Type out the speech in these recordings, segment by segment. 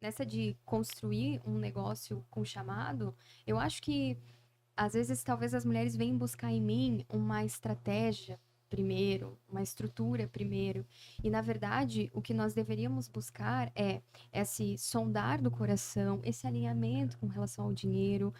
nessa de construir um negócio com chamado, eu acho que às vezes talvez as mulheres venham buscar em mim uma estratégia primeiro, uma estrutura primeiro. E na verdade, o que nós deveríamos buscar é esse sondar do coração, esse alinhamento com relação ao dinheiro,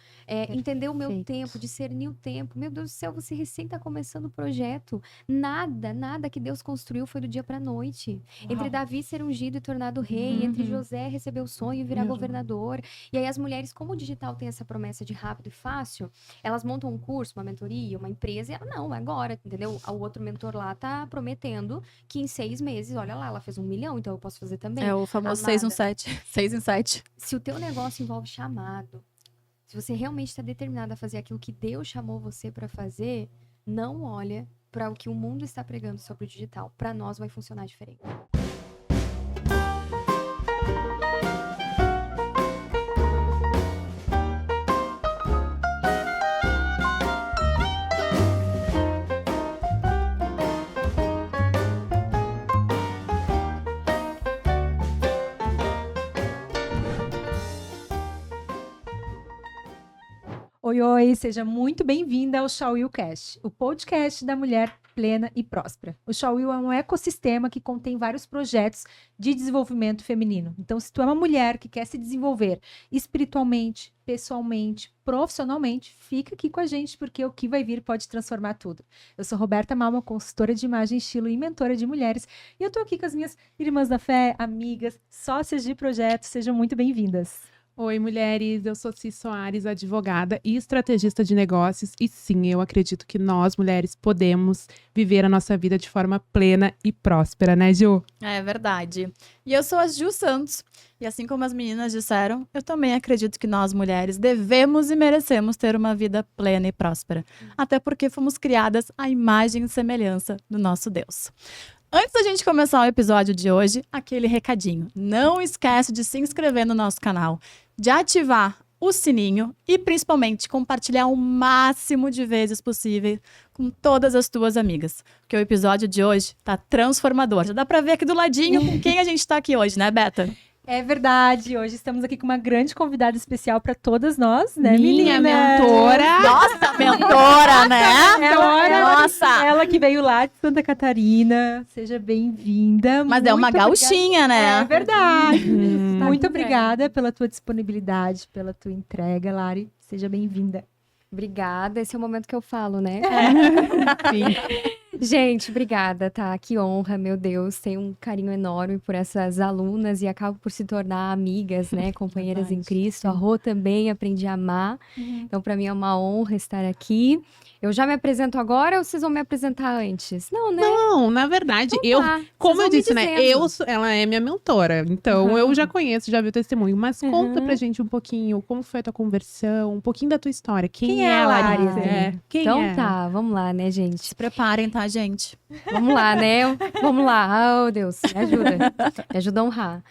entender o meu Perfeito. tempo, discernir o tempo. Meu Deus do céu, você recém está começando o projeto. Nada que Deus construiu foi do dia para a noite. Entre Uau. Davi ser ungido e tornado rei, entre Uhum. José receber o sonho e virar governador. E aí as mulheres, como o digital tem essa promessa de rápido e fácil, elas montam um curso, uma mentoria, uma empresa, e ela, não, é agora, entendeu? O outro mentor lá tá prometendo que em 6 meses, olha lá, ela fez 1 milhão, então eu posso fazer também. É o famoso Amada, 617. 6 em 7. se o teu negócio envolve chamado, se você realmente está determinada a fazer aquilo que Deus chamou você para fazer, não olha para o que o mundo está pregando sobre o digital. Para nós vai funcionar diferente. Oi, oi, seja muito bem-vinda ao Shawil Cast, o podcast da mulher plena e próspera. O Shawil é um ecossistema que contém vários projetos de desenvolvimento feminino. Então, se tu é uma mulher que quer se desenvolver espiritualmente, pessoalmente, profissionalmente, fica aqui com a gente, porque o que vai vir pode transformar tudo. Eu sou Roberta Malma, consultora de imagem, estilo e mentora de mulheres, e eu tô aqui com as minhas irmãs da fé, amigas, sócias de projeto. Sejam muito bem-vindas. Oi, mulheres, eu sou Cis Soares, advogada e estrategista de negócios, e sim, eu acredito que nós, mulheres, podemos viver a nossa vida de forma plena e próspera, né, Ju? É verdade. E eu sou a Ju Santos. E assim como as meninas disseram, eu também acredito que nós, mulheres, devemos e merecemos ter uma vida plena e próspera. Até porque fomos criadas à imagem e semelhança do nosso Deus. Antes da gente começar o episódio de hoje, aquele recadinho. Não esquece de se inscrever no nosso canal, de ativar o sininho e principalmente compartilhar o máximo de vezes possível com todas as tuas amigas. Porque o episódio de hoje tá transformador. Já dá pra ver aqui do ladinho com quem a gente tá aqui hoje, né, Beta? É verdade, hoje estamos aqui com uma grande convidada especial para todas nós, né, Minha meninas? mentora. Nossa, mentora, né? Nossa! Ela que veio lá de Santa Catarina, seja bem-vinda. Mas é uma Muito gauchinha, obrigada. né? É verdade. Uhum. Muito obrigada pela tua disponibilidade, pela tua entrega, Lari. Seja bem-vinda. Obrigada, esse é o momento que eu falo, né? Sim. Gente, obrigada, tá? Que honra, meu Deus. Tenho um carinho enorme por essas alunas e acabo por se tornar amigas, né? Companheiras em Verdade. Cristo. A Rô também aprendi a amar. Então, para mim é uma honra estar aqui. Eu já me apresento agora ou vocês vão me apresentar antes? Não, né? Não, na verdade, Então tá, como vocês eu vão me disse, né, dizendo. ela é minha mentora, então eu já conheço, já vi o testemunho, mas conta Uhum. pra gente um pouquinho como foi a tua conversão, um pouquinho da tua história. Quem é a Larissa? Larissa? Quem Então é? tá, vamos lá, né, gente? Se preparem, tá, gente? Vamos lá, né? Vamos lá. Oh, Deus, me ajuda. Me ajuda a honrar.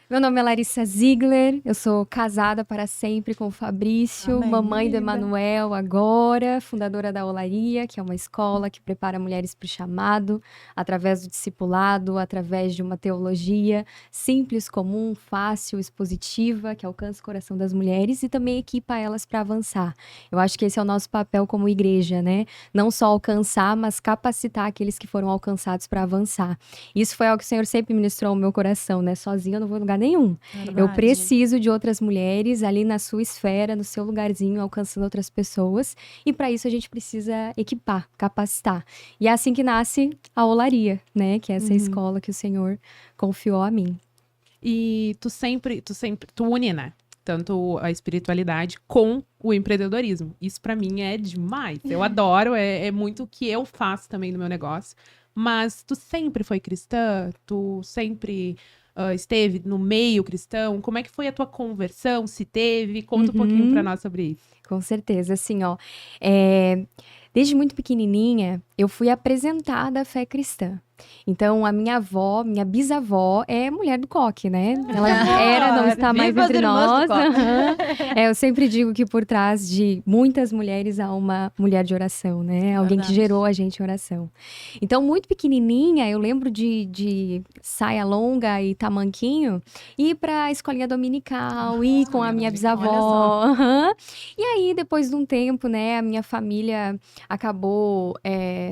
Meu nome é Larissa Ziegler, eu sou casada para sempre com o Fabrício, Amém. mamãe do Linda. Emanuel agora, fundadora da Olaria, que é uma escola que prepara mulheres para o chamado, através do discipulado, através de uma teologia simples, comum, fácil, expositiva, que alcança o coração das mulheres e também equipa elas para avançar. Eu acho que esse é o nosso papel como igreja, né? Não só alcançar, mas capacitar aqueles que foram alcançados para avançar. Isso foi algo que o Senhor sempre ministrou ao meu coração, né? Sozinha eu não vou em lugar nenhum. Eu preciso de outras mulheres ali na sua esfera, no seu lugarzinho, alcançando outras pessoas. E para isso a gente precisa equipar, capacitar. E é assim que nasce a Olaria, né? Que é essa escola que o Senhor confiou a mim. E tu une, né? Tanto a espiritualidade com o empreendedorismo. Isso pra mim é demais. Eu adoro, é muito o que eu faço também no meu negócio. Mas tu sempre foi cristã? Tu sempre esteve no meio cristão? Como é que foi a tua conversão? Se teve? Conta um pouquinho pra nós sobre isso. Com certeza, assim, ó. Desde muito pequenininha, eu fui apresentada à fé cristã. Então, a minha avó, minha bisavó, é mulher do coque, né? Ela não está mais Viva as entre irmãs nós. do coque. Aham. Eu sempre digo que por trás de muitas mulheres há uma mulher de oração, né? Alguém que Verdade. gerou a gente em oração. Então, muito pequenininha, eu lembro de saia longa e tamanquinho, ir pra escolinha dominical, ir com a minha bisavó. Aham. E aí, depois de um tempo, né, a minha família acabou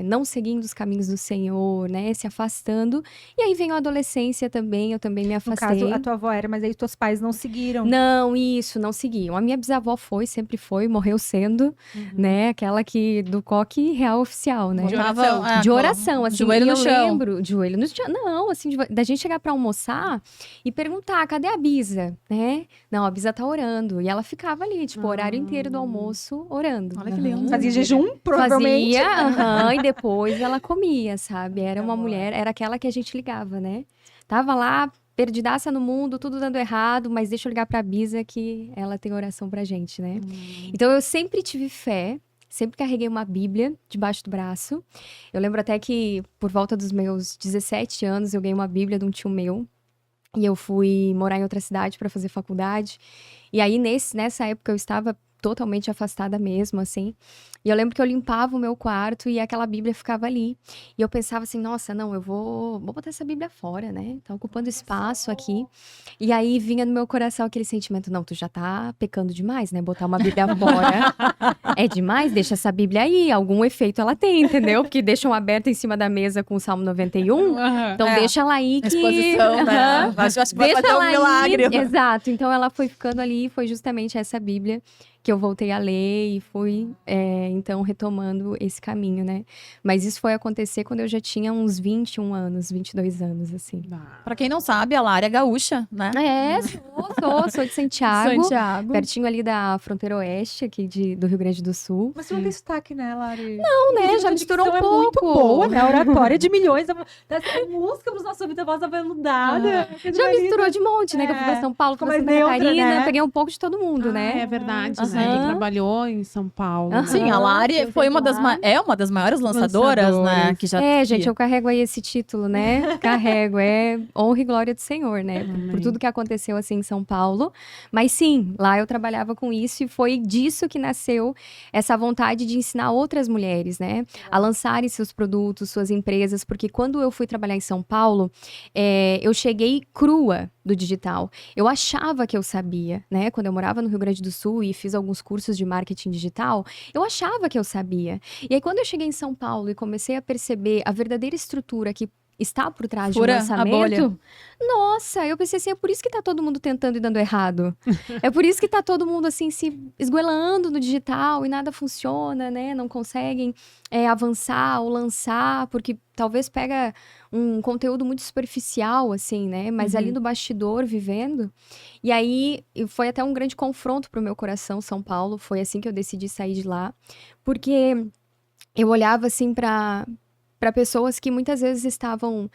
não seguindo os caminhos do Senhor, né, se afastando. E aí veio a adolescência também, eu também me No afastei. caso, a tua avó era, mas aí teus pais não seguiram. Não, isso, não seguiam. A minha bisavó sempre foi, morreu sendo, né, aquela que do coque real oficial, né. De oração. De oração, assim. Joelho e no eu chão. lembro, de joelho no chão. Não, assim, da gente chegar pra almoçar e perguntar, cadê a Bisa, né? Não, a Bisa tá orando. E ela ficava ali, tipo, o horário inteiro do almoço orando. Olha que lindo. Fazia jejum, provavelmente. Fazia, aham, e depois ela comia, sabe? Era uma mulher, era aquela que a gente ligava, né? Tava lá, perdidaça no mundo, tudo dando errado, mas deixa eu ligar pra Bisa que ela tem oração pra gente, né? Então eu sempre tive fé, sempre carreguei uma Bíblia debaixo do braço. Eu lembro até que por volta dos meus 17 anos eu ganhei uma Bíblia de um tio meu. E eu fui morar em outra cidade para fazer faculdade. E aí, nessa época, eu estava totalmente afastada mesmo, assim. E eu lembro que eu limpava o meu quarto e aquela Bíblia ficava ali. E eu pensava assim, nossa, não, eu vou botar essa Bíblia fora, né? Tá ocupando espaço aqui. E aí vinha no meu coração aquele sentimento, não, tu já tá pecando demais, né? Botar uma Bíblia fora é demais, deixa essa Bíblia aí, algum efeito ela tem, entendeu? Porque deixam aberta em cima da mesa com o Salmo 91, Aham. então deixa ela aí que... Exposição, né? Aham. Acho que vai Deixa fazer um ela aí. milagre. Exato. Então ela foi ficando ali e foi justamente essa Bíblia que eu voltei a ler e fui, então, retomando esse caminho, né? Mas isso foi acontecer quando eu já tinha uns 21 anos, 22 anos, assim. Pra quem não sabe, a Lara é gaúcha, né? Sou de Santiago, Santiago. pertinho ali da fronteira oeste, aqui do Rio Grande do Sul. Mas tu não tem sotaque, né, Lari? Não, né? Já A misturou um dicção é muito pouco. boa, né? A oratória de milhões. Dessa música pros nossos ouvintes, a voz aveludada. Já misturou de monte, né? Que eu fui pra São Paulo, fui Ficou pra mais Santa neutra, Catarina, né? peguei um pouco de todo mundo, né? É verdade, Aham. né? Ele trabalhou em São Paulo. Aham. Sim, a Lari eu foi fiz uma das, lá. uma das maiores lançadoras, né? Lançadoras. Que já Gente, eu carrego aí esse título, né? Carrego, honra e glória do Senhor, né? Por tudo que aconteceu assim em São Paulo. Mas sim, lá eu trabalhava com isso e foi disso que nasceu essa vontade de ensinar outras mulheres, né? A lançarem seus produtos, suas empresas, porque quando eu fui trabalhar em São Paulo, eu cheguei crua do digital. Eu achava que eu sabia, né? Quando eu morava no Rio Grande do Sul e fiz alguns cursos de marketing digital, eu achava que eu sabia. E aí, quando eu cheguei em São Paulo e comecei a perceber a verdadeira estrutura que está por trás Fura de um a bolha. lançamento, nossa, eu pensei assim, é por isso que tá todo mundo tentando e dando errado. É por isso que tá todo mundo, assim, se esgoelando no digital e nada funciona, né? Não conseguem avançar ou lançar, porque talvez pega um conteúdo muito superficial, assim, né? Mas ali no bastidor, vivendo. E aí, foi até um grande confronto pro meu coração, São Paulo. Foi assim que eu decidi sair de lá. Porque eu olhava, assim, para pessoas que muitas vezes estavam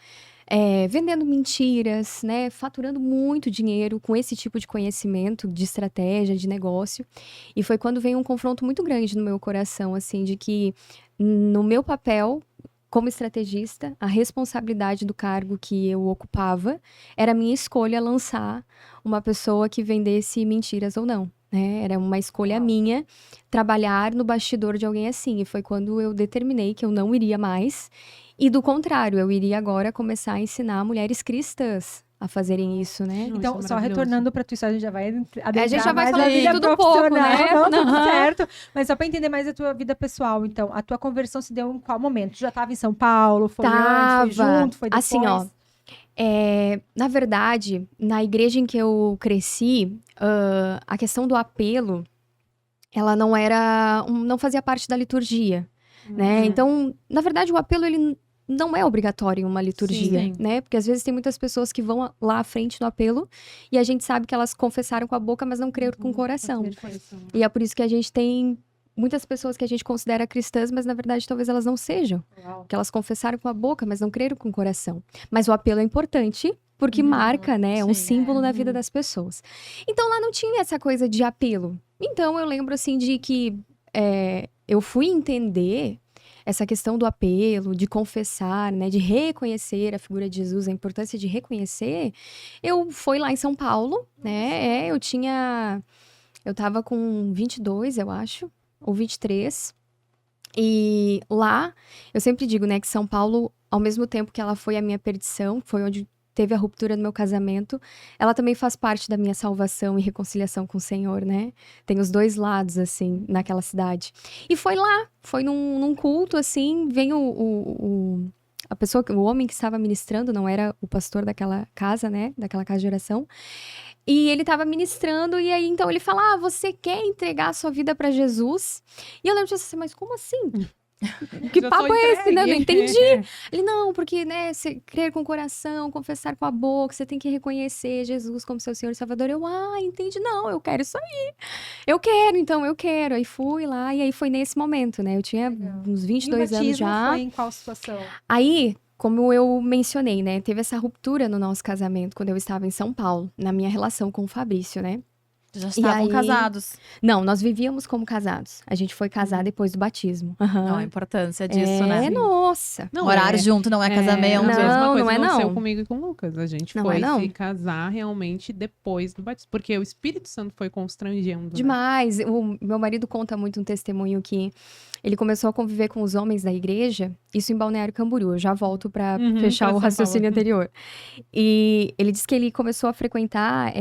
vendendo mentiras, né? Faturando muito dinheiro com esse tipo de conhecimento, de estratégia, de negócio. E foi quando veio um confronto muito grande no meu coração, assim, de que no meu papel como estrategista, a responsabilidade do cargo que eu ocupava era minha escolha lançar uma pessoa que vendesse mentiras ou não. Né? Era uma escolha minha trabalhar no bastidor de alguém assim. E foi quando eu determinei que eu não iria mais. E do contrário, eu iria agora começar a ensinar mulheres cristãs a fazerem isso, né? Não, Então, isso é só maravilhoso. retornando pra tua história, a gente já vai A gente já vai mais falando na de vida tudo um pouco, profissional, né? Não, tudo Aham. certo. Mas só pra entender mais a tua vida pessoal, então, a tua conversão se deu em qual momento? Tu já tava em São Paulo? Foi antes? Foi junto? Foi depois? Assim, ó. Na verdade, na igreja em que eu cresci, a questão do apelo, ela não fazia parte da liturgia, né? Então, na verdade, o apelo, ele não é obrigatório em uma liturgia, Sim. né? Porque às vezes tem muitas pessoas que vão lá à frente no apelo e a gente sabe que elas confessaram com a boca, mas não creram com o coração. E é por isso que a gente tem muitas pessoas que a gente considera cristãs, mas na verdade talvez elas não sejam. Que elas confessaram com a boca, mas não creram com o coração. Mas o apelo é importante porque marca, né? É um sim, símbolo na vida das pessoas. Então lá não tinha essa coisa de apelo. Então eu lembro assim de que eu fui entender essa questão do apelo, de confessar, né, de reconhecer a figura de Jesus, a importância de reconhecer, fui lá em São Paulo, né, eu tava com 22, eu acho, ou 23, e lá, eu sempre digo, né, que São Paulo, ao mesmo tempo que ela foi a minha perdição, foi onde teve a ruptura do meu casamento, ela também faz parte da minha salvação e reconciliação com o Senhor, né? Tem os dois lados, assim, naquela cidade. E foi lá, foi num culto, assim, vem a pessoa, o homem que estava ministrando, não era o pastor daquela casa, né? Daquela casa de oração. E ele estava ministrando, e aí, então, ele fala, você quer entregar a sua vida para Jesus? E eu lembro de assim, mas como assim? Que Já papo tô é esse, né? Não entregue. entendi. Ele, não, porque, né, você crer com o coração, confessar com a boca, você tem que reconhecer Jesus como seu Senhor e Salvador. Eu, entendi, não, eu quero isso aí. Eu quero. Aí fui lá, e aí foi nesse momento, né? Eu tinha uns E o 22 anos batismo já. foi em qual situação? Aí, como eu mencionei, né, teve essa ruptura no nosso casamento quando eu estava em São Paulo, na minha relação com o Fabrício, né? Já estavam aí- casados. Não, nós vivíamos como casados. A gente foi casar depois do batismo. Aham. Não, a importância disso, né? Nossa. Morar junto não é casamento. A mesma Não, coisa não é aconteceu não. comigo e com o Lucas. A gente Não foi é não. se casar realmente depois do batismo. Porque o Espírito Santo foi constrangendo. Né? Demais. O meu marido conta muito um testemunho que ele começou a conviver com os homens da igreja, isso em Balneário Camboriú. Eu já volto para fechar pra o São raciocínio Paulo. anterior. E ele disse que ele começou a frequentar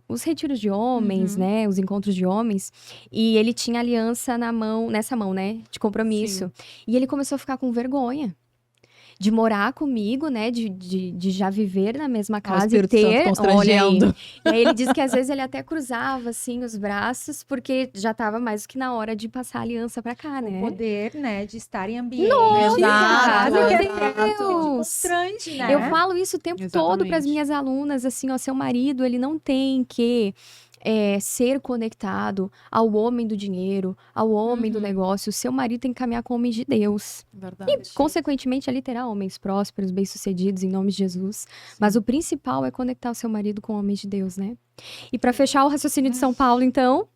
os retiros de homens, né? Os encontros de homens. E ele tinha aliança nessa mão, né? De compromisso. E ele começou a ficar com vergonha. De morar comigo, né? De já viver na mesma casa e Espírito Santo ter. constrangendo. Olha aí. E aí ele disse que às vezes ele até cruzava assim os braços, porque já tava mais do que na hora de passar a aliança pra cá, né? O poder, né, de estar em ambiente. Exato, que é exato. constrange, né? Eu falo isso o tempo todo para as Exatamente. minhas alunas, assim, ó, seu marido, ele não tem que ser conectado ao homem do dinheiro, ao homem do negócio. O seu marido tem que caminhar com homens de Deus. Verdade. Consequentemente, ali terá homens prósperos, bem-sucedidos, em nome de Jesus. Mas o principal é conectar o seu marido com homens de Deus, né? E para fechar o raciocínio de São Paulo, então,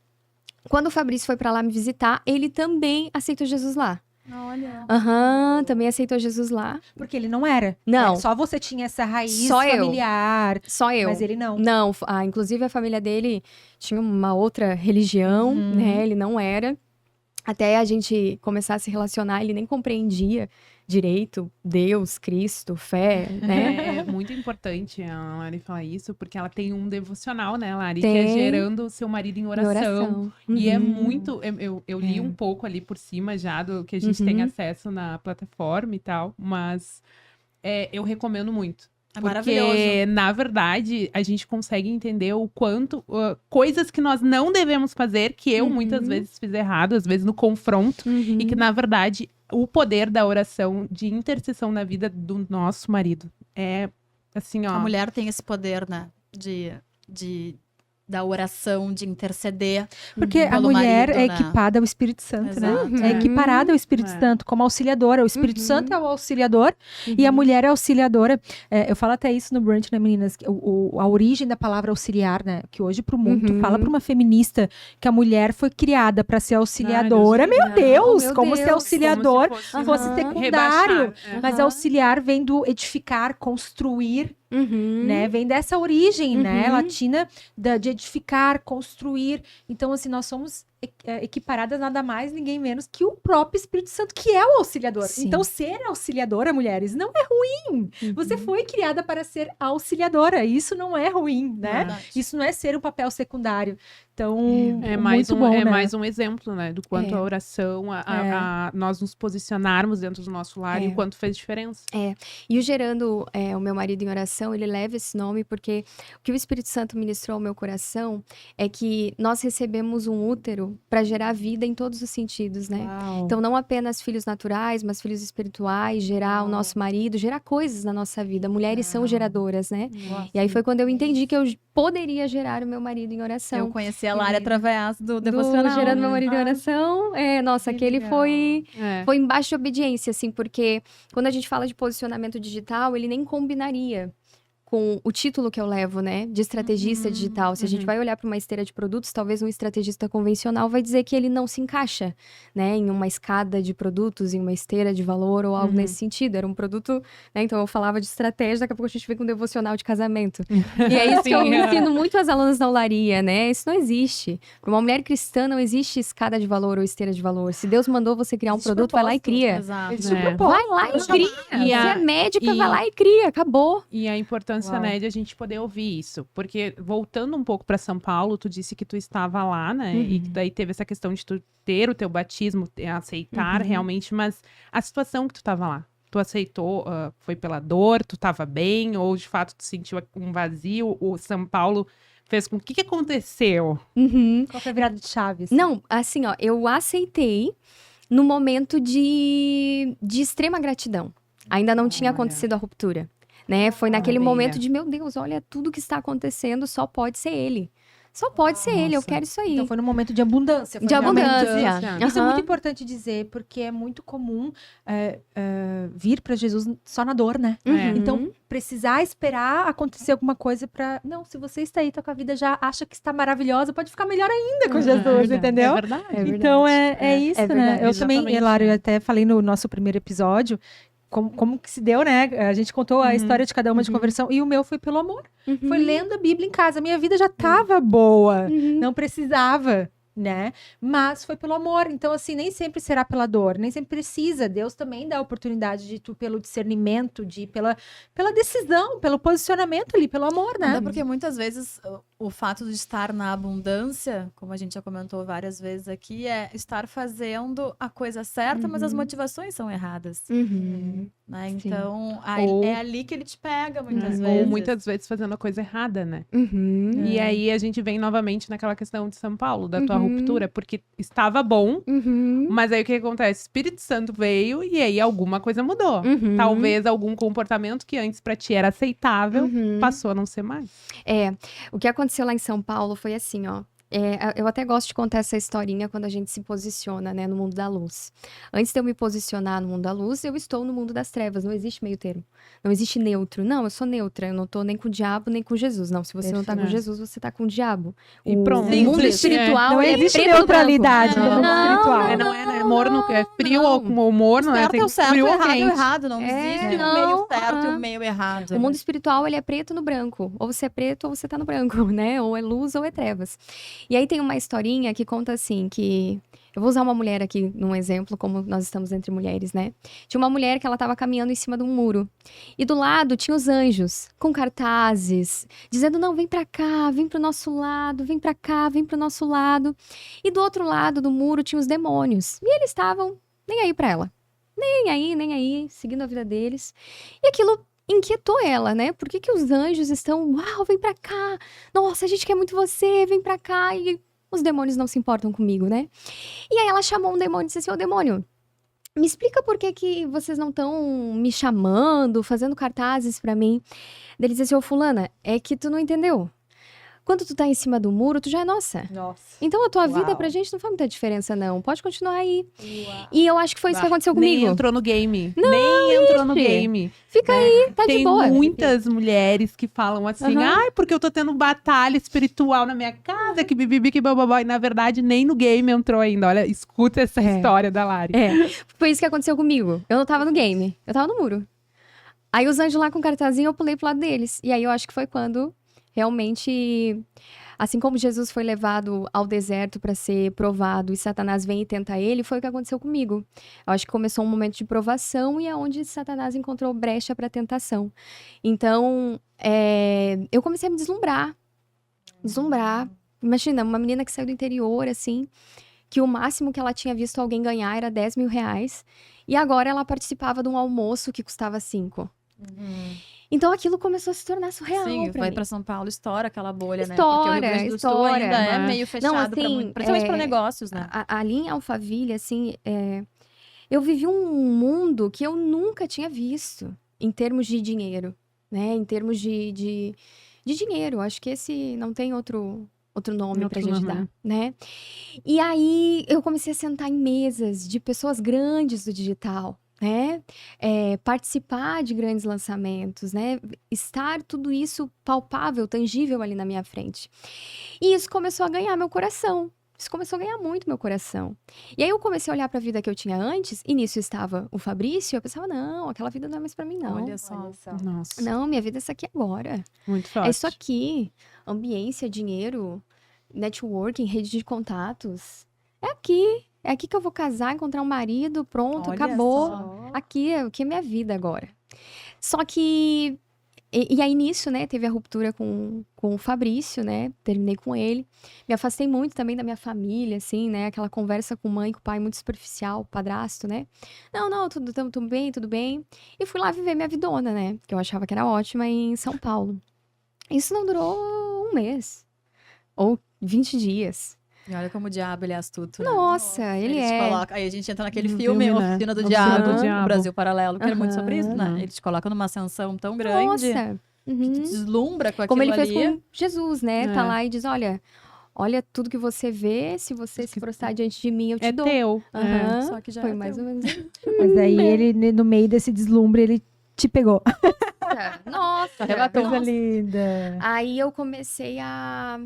quando o Fabrício foi para lá me visitar, ele também aceitou Jesus lá. Olha. Aham, também aceitou Jesus lá. Porque ele não era. Não. Só você tinha essa raiz Só eu. familiar. Só eu. Mas ele não. Não, inclusive a família dele tinha uma outra religião, né? Ele não era. Até a gente começar a se relacionar, ele nem compreendia direito Deus, Cristo, fé, né? É muito importante a Lari falar isso, porque ela tem um devocional, né, Lari? Tem. Que é gerando o seu marido em oração. E é Uhum. muito. Eu li um pouco ali por cima já do que a gente tem acesso na plataforma e tal, mas eu recomendo muito. É Porque, maravilhoso. na verdade, a gente consegue entender o quanto coisas que nós não devemos fazer, que eu muitas vezes fiz errado, às vezes no confronto, e que, na verdade, o poder da oração, de intercessão na vida do nosso marido é assim, ó. A mulher tem esse poder, né? Da oração, de interceder. Porque a pelo mulher marido, é né? equipada ao Espírito Santo, Exato. né? É equiparada ao Espírito É. Santo, como auxiliadora. O Espírito Santo é o auxiliador e a mulher é auxiliadora. Eu falo até isso no brunch, né, meninas? A origem da palavra auxiliar, né? Que hoje pro mundo, tu fala pra uma feminista que a mulher foi criada pra ser auxiliadora. Deus Meu Deus! meu como Deus. se auxiliador Como se fosse Aham. secundário. rebaixar. Mas auxiliar vem do edificar, construir, Uhum. né? Vem dessa origem, né? Latina, de edificar, construir. Então, assim, nós somos equiparadas nada mais, ninguém menos que o próprio Espírito Santo, que é o auxiliador. Sim. Então, ser auxiliadora, mulheres, não é ruim. Você foi criada para ser auxiliadora. Isso não é ruim, né? Verdade. Isso não é ser um papel secundário. Então, É mais, muito bom, né? mais um exemplo, né? Do quanto É. a oração, nós nos posicionarmos dentro do nosso lar e o quanto fez diferença. E o Gerando, o meu marido em oração, ele leva esse nome porque o que o Espírito Santo ministrou ao meu coração é que nós recebemos um útero para gerar vida em todos os sentidos, né? Uau. Então, não apenas filhos naturais, mas filhos espirituais, gerar o nosso marido, gerar coisas na nossa vida. Mulheres são geradoras, né? E aí foi quando eu entendi que eu poderia gerar o meu marido em oração. Eu conheci a Lari através do devocional. Gerando meu marido em oração. Nossa, Que aquele legal. foi embaixo de obediência, assim, porque quando a gente fala de posicionamento digital, ele nem combinaria com o título que eu levo, né? De estrategista digital. Se a gente vai olhar para uma esteira de produtos, talvez um estrategista convencional vai dizer que ele não se encaixa, né? Em uma escada de produtos, em uma esteira de valor ou algo nesse sentido. Era um produto, né? Então eu falava de estratégia, daqui a pouco a gente vem com um devocional de casamento. E é isso que eu ensino muito às alunas da Olaria, né? Isso não existe. Para uma mulher cristã não existe escada de valor ou esteira de valor. Se Deus mandou você criar um Existe produto, vai lá e propósito. cria. Exato. Existe um É. propósito. Vai lá e cria. E Se a- é médica, e- vai lá e cria. Acabou. E a importância, Uau. né, de a gente poder ouvir isso. Porque, voltando um pouco para São Paulo, tu disse que tu estava lá, né? E que daí teve essa questão de tu ter o teu batismo, aceitar realmente, mas a situação que tu estava lá. Tu aceitou, foi pela dor, tu estava bem, ou de fato tu sentiu um vazio, o São Paulo fez com... O que aconteceu? Uhum. Qual foi a virada de chave? assim? Não, assim, ó, eu aceitei no momento de extrema gratidão. Ainda não tinha Olha. acontecido a ruptura, né? Foi naquele Maravilha. momento de, meu Deus, olha, tudo que está acontecendo só pode ser ele. Só pode ser ele, eu Nossa. quero isso aí. Então foi num momento de abundância. foi De um momento- abundância. Isso é Aham. muito importante dizer, porque é muito comum vir pra Jesus só na dor, né? É. Uhum. Então, precisar esperar acontecer alguma coisa pra... Não, se você está aí, tá com a vida já acha que está maravilhosa, pode ficar melhor ainda com Jesus, verdade. entendeu? É verdade. É verdade. Então, é isso, é né? verdade, Eu também, exatamente. Hilário, eu até falei no nosso primeiro episódio, como que se deu, né? A gente contou a história de cada uma de conversão, e o meu foi pelo amor. Foi lendo a Bíblia em casa. A minha vida já tava boa. Uhum. Não precisava, né? Mas foi pelo amor. Então, assim, nem sempre será pela dor, nem sempre precisa. Deus também dá a oportunidade de tu, pelo discernimento, pela decisão, pelo posicionamento ali, pelo amor, né? Até porque muitas vezes o fato de estar na abundância, como a gente já comentou várias vezes aqui, é estar fazendo a coisa certa, mas as motivações são erradas. Uhum. Né? Sim. Então, Ou- é ali que ele te pega muitas Ou vezes. muitas vezes fazendo a coisa errada, né? Uhum. E aí a gente vem novamente naquela questão de São Paulo, da tua Uhum. ruptura, porque estava bom, Uhum. mas aí o que acontece? O Espírito Santo veio e aí alguma coisa mudou. Uhum. Talvez algum comportamento que antes pra ti era aceitável, Uhum. passou a não ser mais. O que aconteceu lá em São Paulo foi assim, ó. Eu até gosto de contar essa historinha quando a gente se posiciona, né, no mundo da luz. Antes de eu me posicionar no mundo da luz, eu estou no mundo das trevas. Não existe meio termo. Não existe neutro. Não, eu sou neutra. Eu não tô nem com o diabo, nem com Jesus. Não, se você não tá com Perfeito. Jesus, você tá com o diabo. E O pronto. mundo Simples. espiritual, Não ele é existe preto no neutralidade branco. no mundo Não, espiritual. É, não é, né? Morno, é frio ou morno, né? Certo é o certo, frio ou errado é o quente. errado. Não existe o não, meio certo e aham. o meio errado. O mundo espiritual, ele é preto no branco. Ou você é preto ou você tá no branco, né? Ou é luz ou é trevas. E aí tem uma historinha que conta assim, que... Eu vou usar uma mulher aqui num exemplo, como nós estamos entre mulheres, né? Tinha uma mulher que ela tava caminhando em cima de um muro. E do lado tinha os anjos, com cartazes, dizendo, não, vem pra cá, vem pro nosso lado, vem pra cá, vem pro nosso lado. E do outro lado do muro tinha os demônios. E eles estavam nem aí pra ela. Nem aí, seguindo a vida deles. E aquilo inquietou ela, né? Por que os anjos estão, uau, vem pra cá. Nossa, a gente quer muito você, vem pra cá. E os demônios não se importam comigo, né? E aí ela chamou um demônio e disse assim, ô demônio, me explica por que vocês não estão me chamando, fazendo cartazes pra mim. Daí ele disse assim, ô fulana, é que tu não entendeu. Quando tu tá em cima do muro, tu já é nossa. Nossa. Então a tua Uau. vida pra gente não faz muita diferença, não. Pode continuar aí. E eu acho que foi isso que aconteceu Nem comigo. entrou no game. Nem entrou no ixi. game. Fica aí, tá de Tem boa. muitas mulheres que falam assim, Aham. ai, porque eu tô tendo batalha espiritual na minha casa, que bibibi, que bababá. E na verdade, nem no game entrou ainda. Olha, escuta essa história da Lari. Foi isso que aconteceu comigo. Eu não tava no game, eu tava no muro. Aí os anjos lá com cartazinho, eu pulei pro lado deles. E aí eu acho que foi quando realmente, assim como Jesus foi levado ao deserto para ser provado e Satanás vem e tenta ele, foi o que aconteceu comigo. Eu acho que começou um momento de provação e é onde Satanás encontrou brecha para tentação. Então, eu comecei a me deslumbrar. Imagina, uma menina que saiu do interior, assim, que o máximo que ela tinha visto alguém ganhar era 10 mil reais. E agora ela participava de um almoço que custava 5. Então aquilo começou a se tornar surreal. Sim, pra vai mim. pra São Paulo, estoura aquela bolha, né? Estoura, Porque o Rio Grande do Sul estoura. ainda é Né? meio fechado, pra assim, muito, principalmente pra negócios, né? Ali em Alphaville, assim, eu vivi um mundo que eu nunca tinha visto em termos de dinheiro, né? Em termos de dinheiro. Acho que esse não tem outro nome pra gente dar, né? E aí eu comecei a sentar em mesas de pessoas grandes do digital. né? Participar de grandes lançamentos, né? Estar tudo isso palpável, tangível ali na minha frente. E isso começou a ganhar meu coração. Isso começou a ganhar muito meu coração. E aí eu comecei a olhar para a vida que eu tinha antes, e nisso estava o Fabrício, e eu pensava, não, aquela vida não é mais para mim, não. Olha só. Nossa, Não, minha vida é isso aqui agora. muito forte. É isso aqui. Ambiência, dinheiro, networking, rede de contatos. É aqui. É aqui que eu vou casar, encontrar um marido, pronto, Olha acabou. só. Aqui é o que é minha vida agora. Só que. E aí, nisso, né, teve a ruptura com o Fabrício, né? Terminei com ele. Me afastei muito também da minha família, assim, né? Aquela conversa com mãe, com pai muito superficial, padrasto, né? Não, tudo bem, tudo bem. E fui lá viver minha vidona, né? Que eu achava que era ótima em São Paulo. Isso não durou um mês. Ou 20 dias. E olha como o diabo ele é astuto, né? Nossa, ele te é. coloca. Aí a gente entra naquele No filme, filme, né? Oficina do Oficina Diabo, do Diabo. o Brasil Paralelo, que era muito sobre isso, né? Aham. Ele te coloca numa ascensão tão grande, Nossa. que Uhum. te deslumbra com aquilo Como ele fez ali. com Jesus, né? Tá É. lá e diz, olha tudo que você vê, se você se prostrar diante de mim, eu te É dou. teu. Aham. Só que já Foi é mais teu. ou menos isso. Mas aí ele, no meio desse deslumbre, ele te pegou. Nossa. Arrebatou. Coisa Nossa. linda. Aí eu comecei a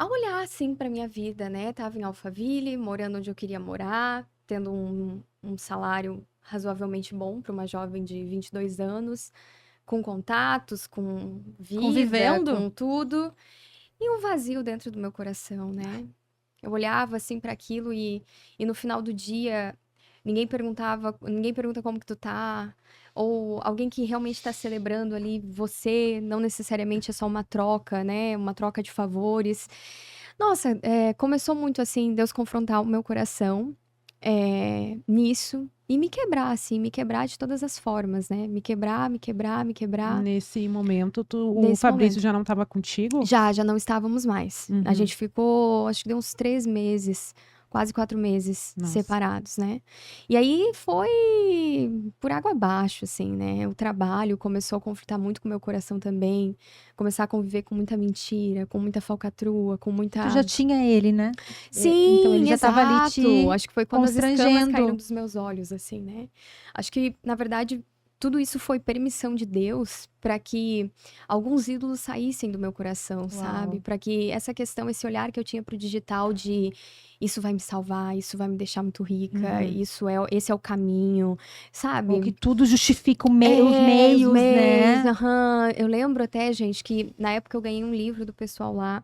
olhar, assim, pra minha vida, né? Tava em Alphaville, morando onde eu queria morar, tendo um salário razoavelmente bom para uma jovem de 22 anos, com contatos, com vida, Convivendo. com tudo. E um vazio dentro do meu coração, né? Eu olhava, assim, para aquilo e no final do dia, ninguém pergunta como que tu tá. Ou alguém que realmente está celebrando ali você, não necessariamente é só uma troca, né? Uma troca de favores. Nossa, começou muito assim, Deus confrontar o meu coração nisso e me quebrar, assim, me quebrar de todas as formas, né? Me quebrar. Nesse momento, o Nesse Fabrício momento. já não estava contigo? Já não estávamos mais. Uhum. A gente ficou, acho que deu uns 3 meses, quase 4 meses Nossa. separados, né? E aí foi por água abaixo, assim, né? O trabalho começou a conflitar muito com o meu coração também. Começar a conviver com muita mentira, com muita falcatrua, com muita... Tu já tinha ele, né? Sim, Então ele já tava ali exato. te Acho que foi quando as escamas constrangendo. caíram dos meus olhos, assim, né? Acho que, na verdade, tudo isso foi permissão de Deus para que alguns ídolos saíssem do meu coração, sabe? Para que essa questão, esse olhar que eu tinha pro digital de isso vai me salvar, isso vai me deixar muito rica, esse é o caminho, sabe? Ou que tudo justifica os meios, né? Aham. Eu lembro até, gente, que na época eu ganhei um livro do pessoal lá,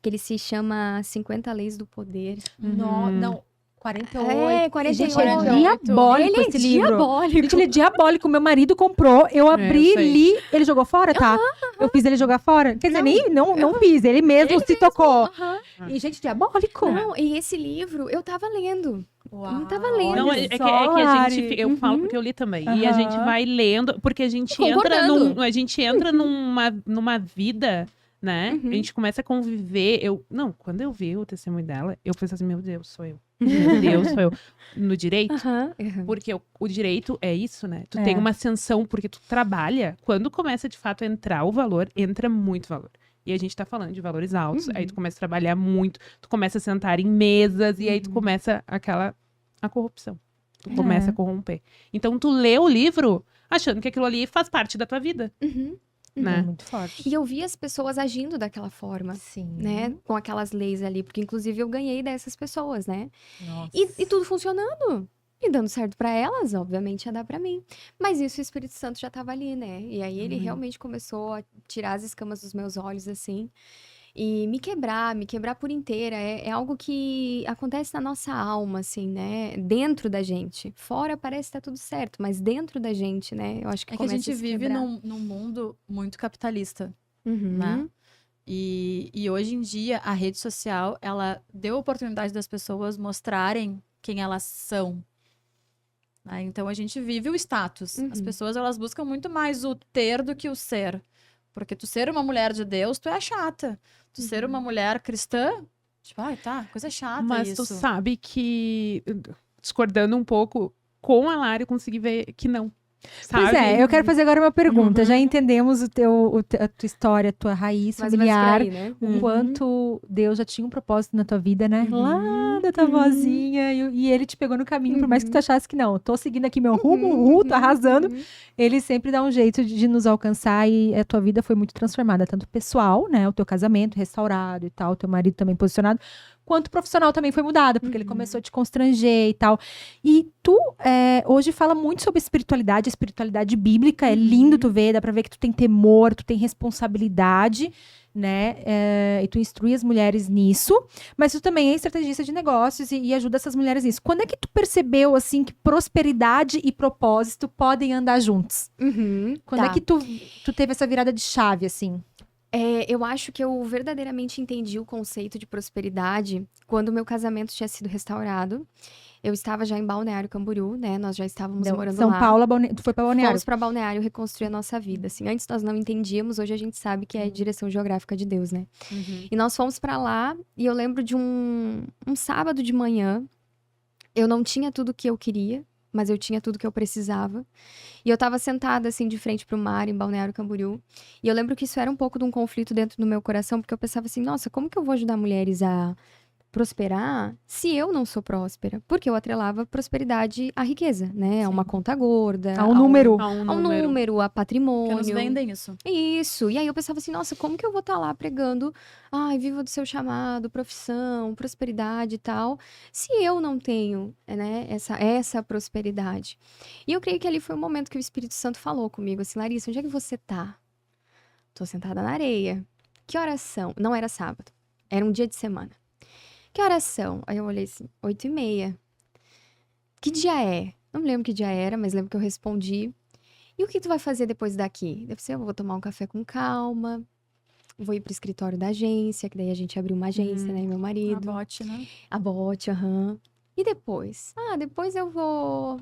que ele se chama 50 Leis do Poder. Não, 48. 48. Gente, ele é diabólico Ele é esse livro. diabólico. Gente, ele é diabólico. Meu marido comprou, eu abri, eu sei. li, ele jogou fora, tá? Eu fiz ele jogar fora. Quer dizer, não fiz, ele mesmo se tocou. Aham. E, gente, diabólico. Não, e esse livro eu tava lendo. Não tava lendo. Não, Olha é que só, a gente, Lari. eu falo porque eu li também. E a gente Aham. vai lendo, porque a gente Concordando. entra numa vida, né? A gente começa a conviver. Quando eu vi o testemunho dela, eu pensei assim, meu Deus, sou eu. Meu Deus, sou eu. No direito. Aham. Porque o direito é isso, né? Tu É. tem uma ascensão, porque tu trabalha. Quando começa, de fato, a entrar o valor, entra muito valor. E a gente tá falando de valores altos. Aí tu começa a trabalhar muito. Tu começa a sentar em mesas. E aí tu começa a corrupção. Tu começa a corromper. Então tu lê o livro achando que aquilo ali faz parte da tua vida, É né? muito forte. E eu vi as pessoas agindo daquela forma, Sim. né? Com aquelas leis ali, porque inclusive eu ganhei dessas pessoas, né? Nossa. E tudo funcionando. E dando certo pra elas, obviamente ia dar pra mim. Mas isso o Espírito Santo já tava ali, né? E aí ele realmente começou a tirar as escamas dos meus olhos, assim. E me quebrar por inteira. É algo que acontece na nossa alma, assim, né? Dentro da gente. Fora parece que tá tudo certo, mas dentro da gente, né? Eu acho que É que a começa gente se vive quebrar. num mundo muito capitalista, Uhum. né? E hoje em dia, a rede social, ela deu a oportunidade das pessoas mostrarem quem elas são. Né? Então, a gente vive o status. As pessoas, elas buscam muito mais o ter do que o ser. Porque tu ser uma mulher de Deus, tu é chata. Tu ser uma mulher cristã, tipo, ai, tá, coisa chata Mas isso. tu sabe que, discordando um pouco, com a Lari eu consegui ver que não. sabe? Pois é, eu quero fazer agora uma pergunta. Uhum. Já entendemos a tua história, a tua raiz Mais ou menos por familiar. aí, né? O quanto Deus já tinha um propósito na tua vida, né? Lá da tua vozinha. E ele te pegou no caminho, por mais que tu achasse que não. Tô seguindo aqui meu rumo, tô arrasando. Ele sempre dá um jeito de nos alcançar e a tua vida foi muito transformada. Tanto pessoal, né? O teu casamento restaurado e tal. O teu marido também posicionado. Quanto profissional também foi mudado, porque ele começou a te constranger e tal. E tu, hoje, fala muito sobre espiritualidade, a espiritualidade bíblica. É lindo tu ver, dá pra ver que tu tem temor, tu tem responsabilidade, né? E tu instrui as mulheres nisso. Mas tu também é estrategista de negócios e ajuda essas mulheres nisso. Quando é que tu percebeu, assim, que prosperidade e propósito podem andar juntos? Quando é que tu teve essa virada de chave, assim? Eu acho que eu verdadeiramente entendi o conceito de prosperidade quando o meu casamento tinha sido restaurado. Eu estava já em Balneário Camboriú, né? Nós já estávamos morando São lá. Paulo, tu foi pra Balneário. Fomos para Balneário reconstruir a nossa vida, assim. Antes nós não entendíamos, hoje a gente sabe que é direção geográfica de Deus, né? E nós fomos para lá e eu lembro de um sábado de manhã. Eu não tinha tudo que eu queria, mas eu tinha tudo que eu precisava. E eu tava sentada, assim, de frente pro mar, em Balneário Camboriú. E eu lembro que isso era um pouco de um conflito dentro do meu coração, porque eu pensava assim, nossa, como que eu vou ajudar mulheres a prosperar se eu não sou próspera? Porque eu atrelava prosperidade à riqueza, né? A uma conta gorda. Há um número. Há um A um número. número, a Porque patrimônio. nos vendem isso. Isso. E aí eu pensava assim, nossa, como que eu vou estar lá pregando, ai, viva do seu chamado, profissão, prosperidade e tal, se eu não tenho, né, essa prosperidade. E eu creio que ali foi o momento que o Espírito Santo falou comigo, assim, Larissa, onde é que você tá? Tô sentada na areia. Que horas são? Não era sábado. Era um dia de semana. Que horas são? Aí eu olhei assim, 8h30. Que dia é? Não me lembro que dia era, mas lembro que eu respondi. E o que tu vai fazer depois daqui? Deve ser, eu vou tomar um café com calma, vou ir pro escritório da agência, que daí a gente abriu uma agência, né, e meu A marido. bote, né? A bote, aham. E depois? Depois eu vou...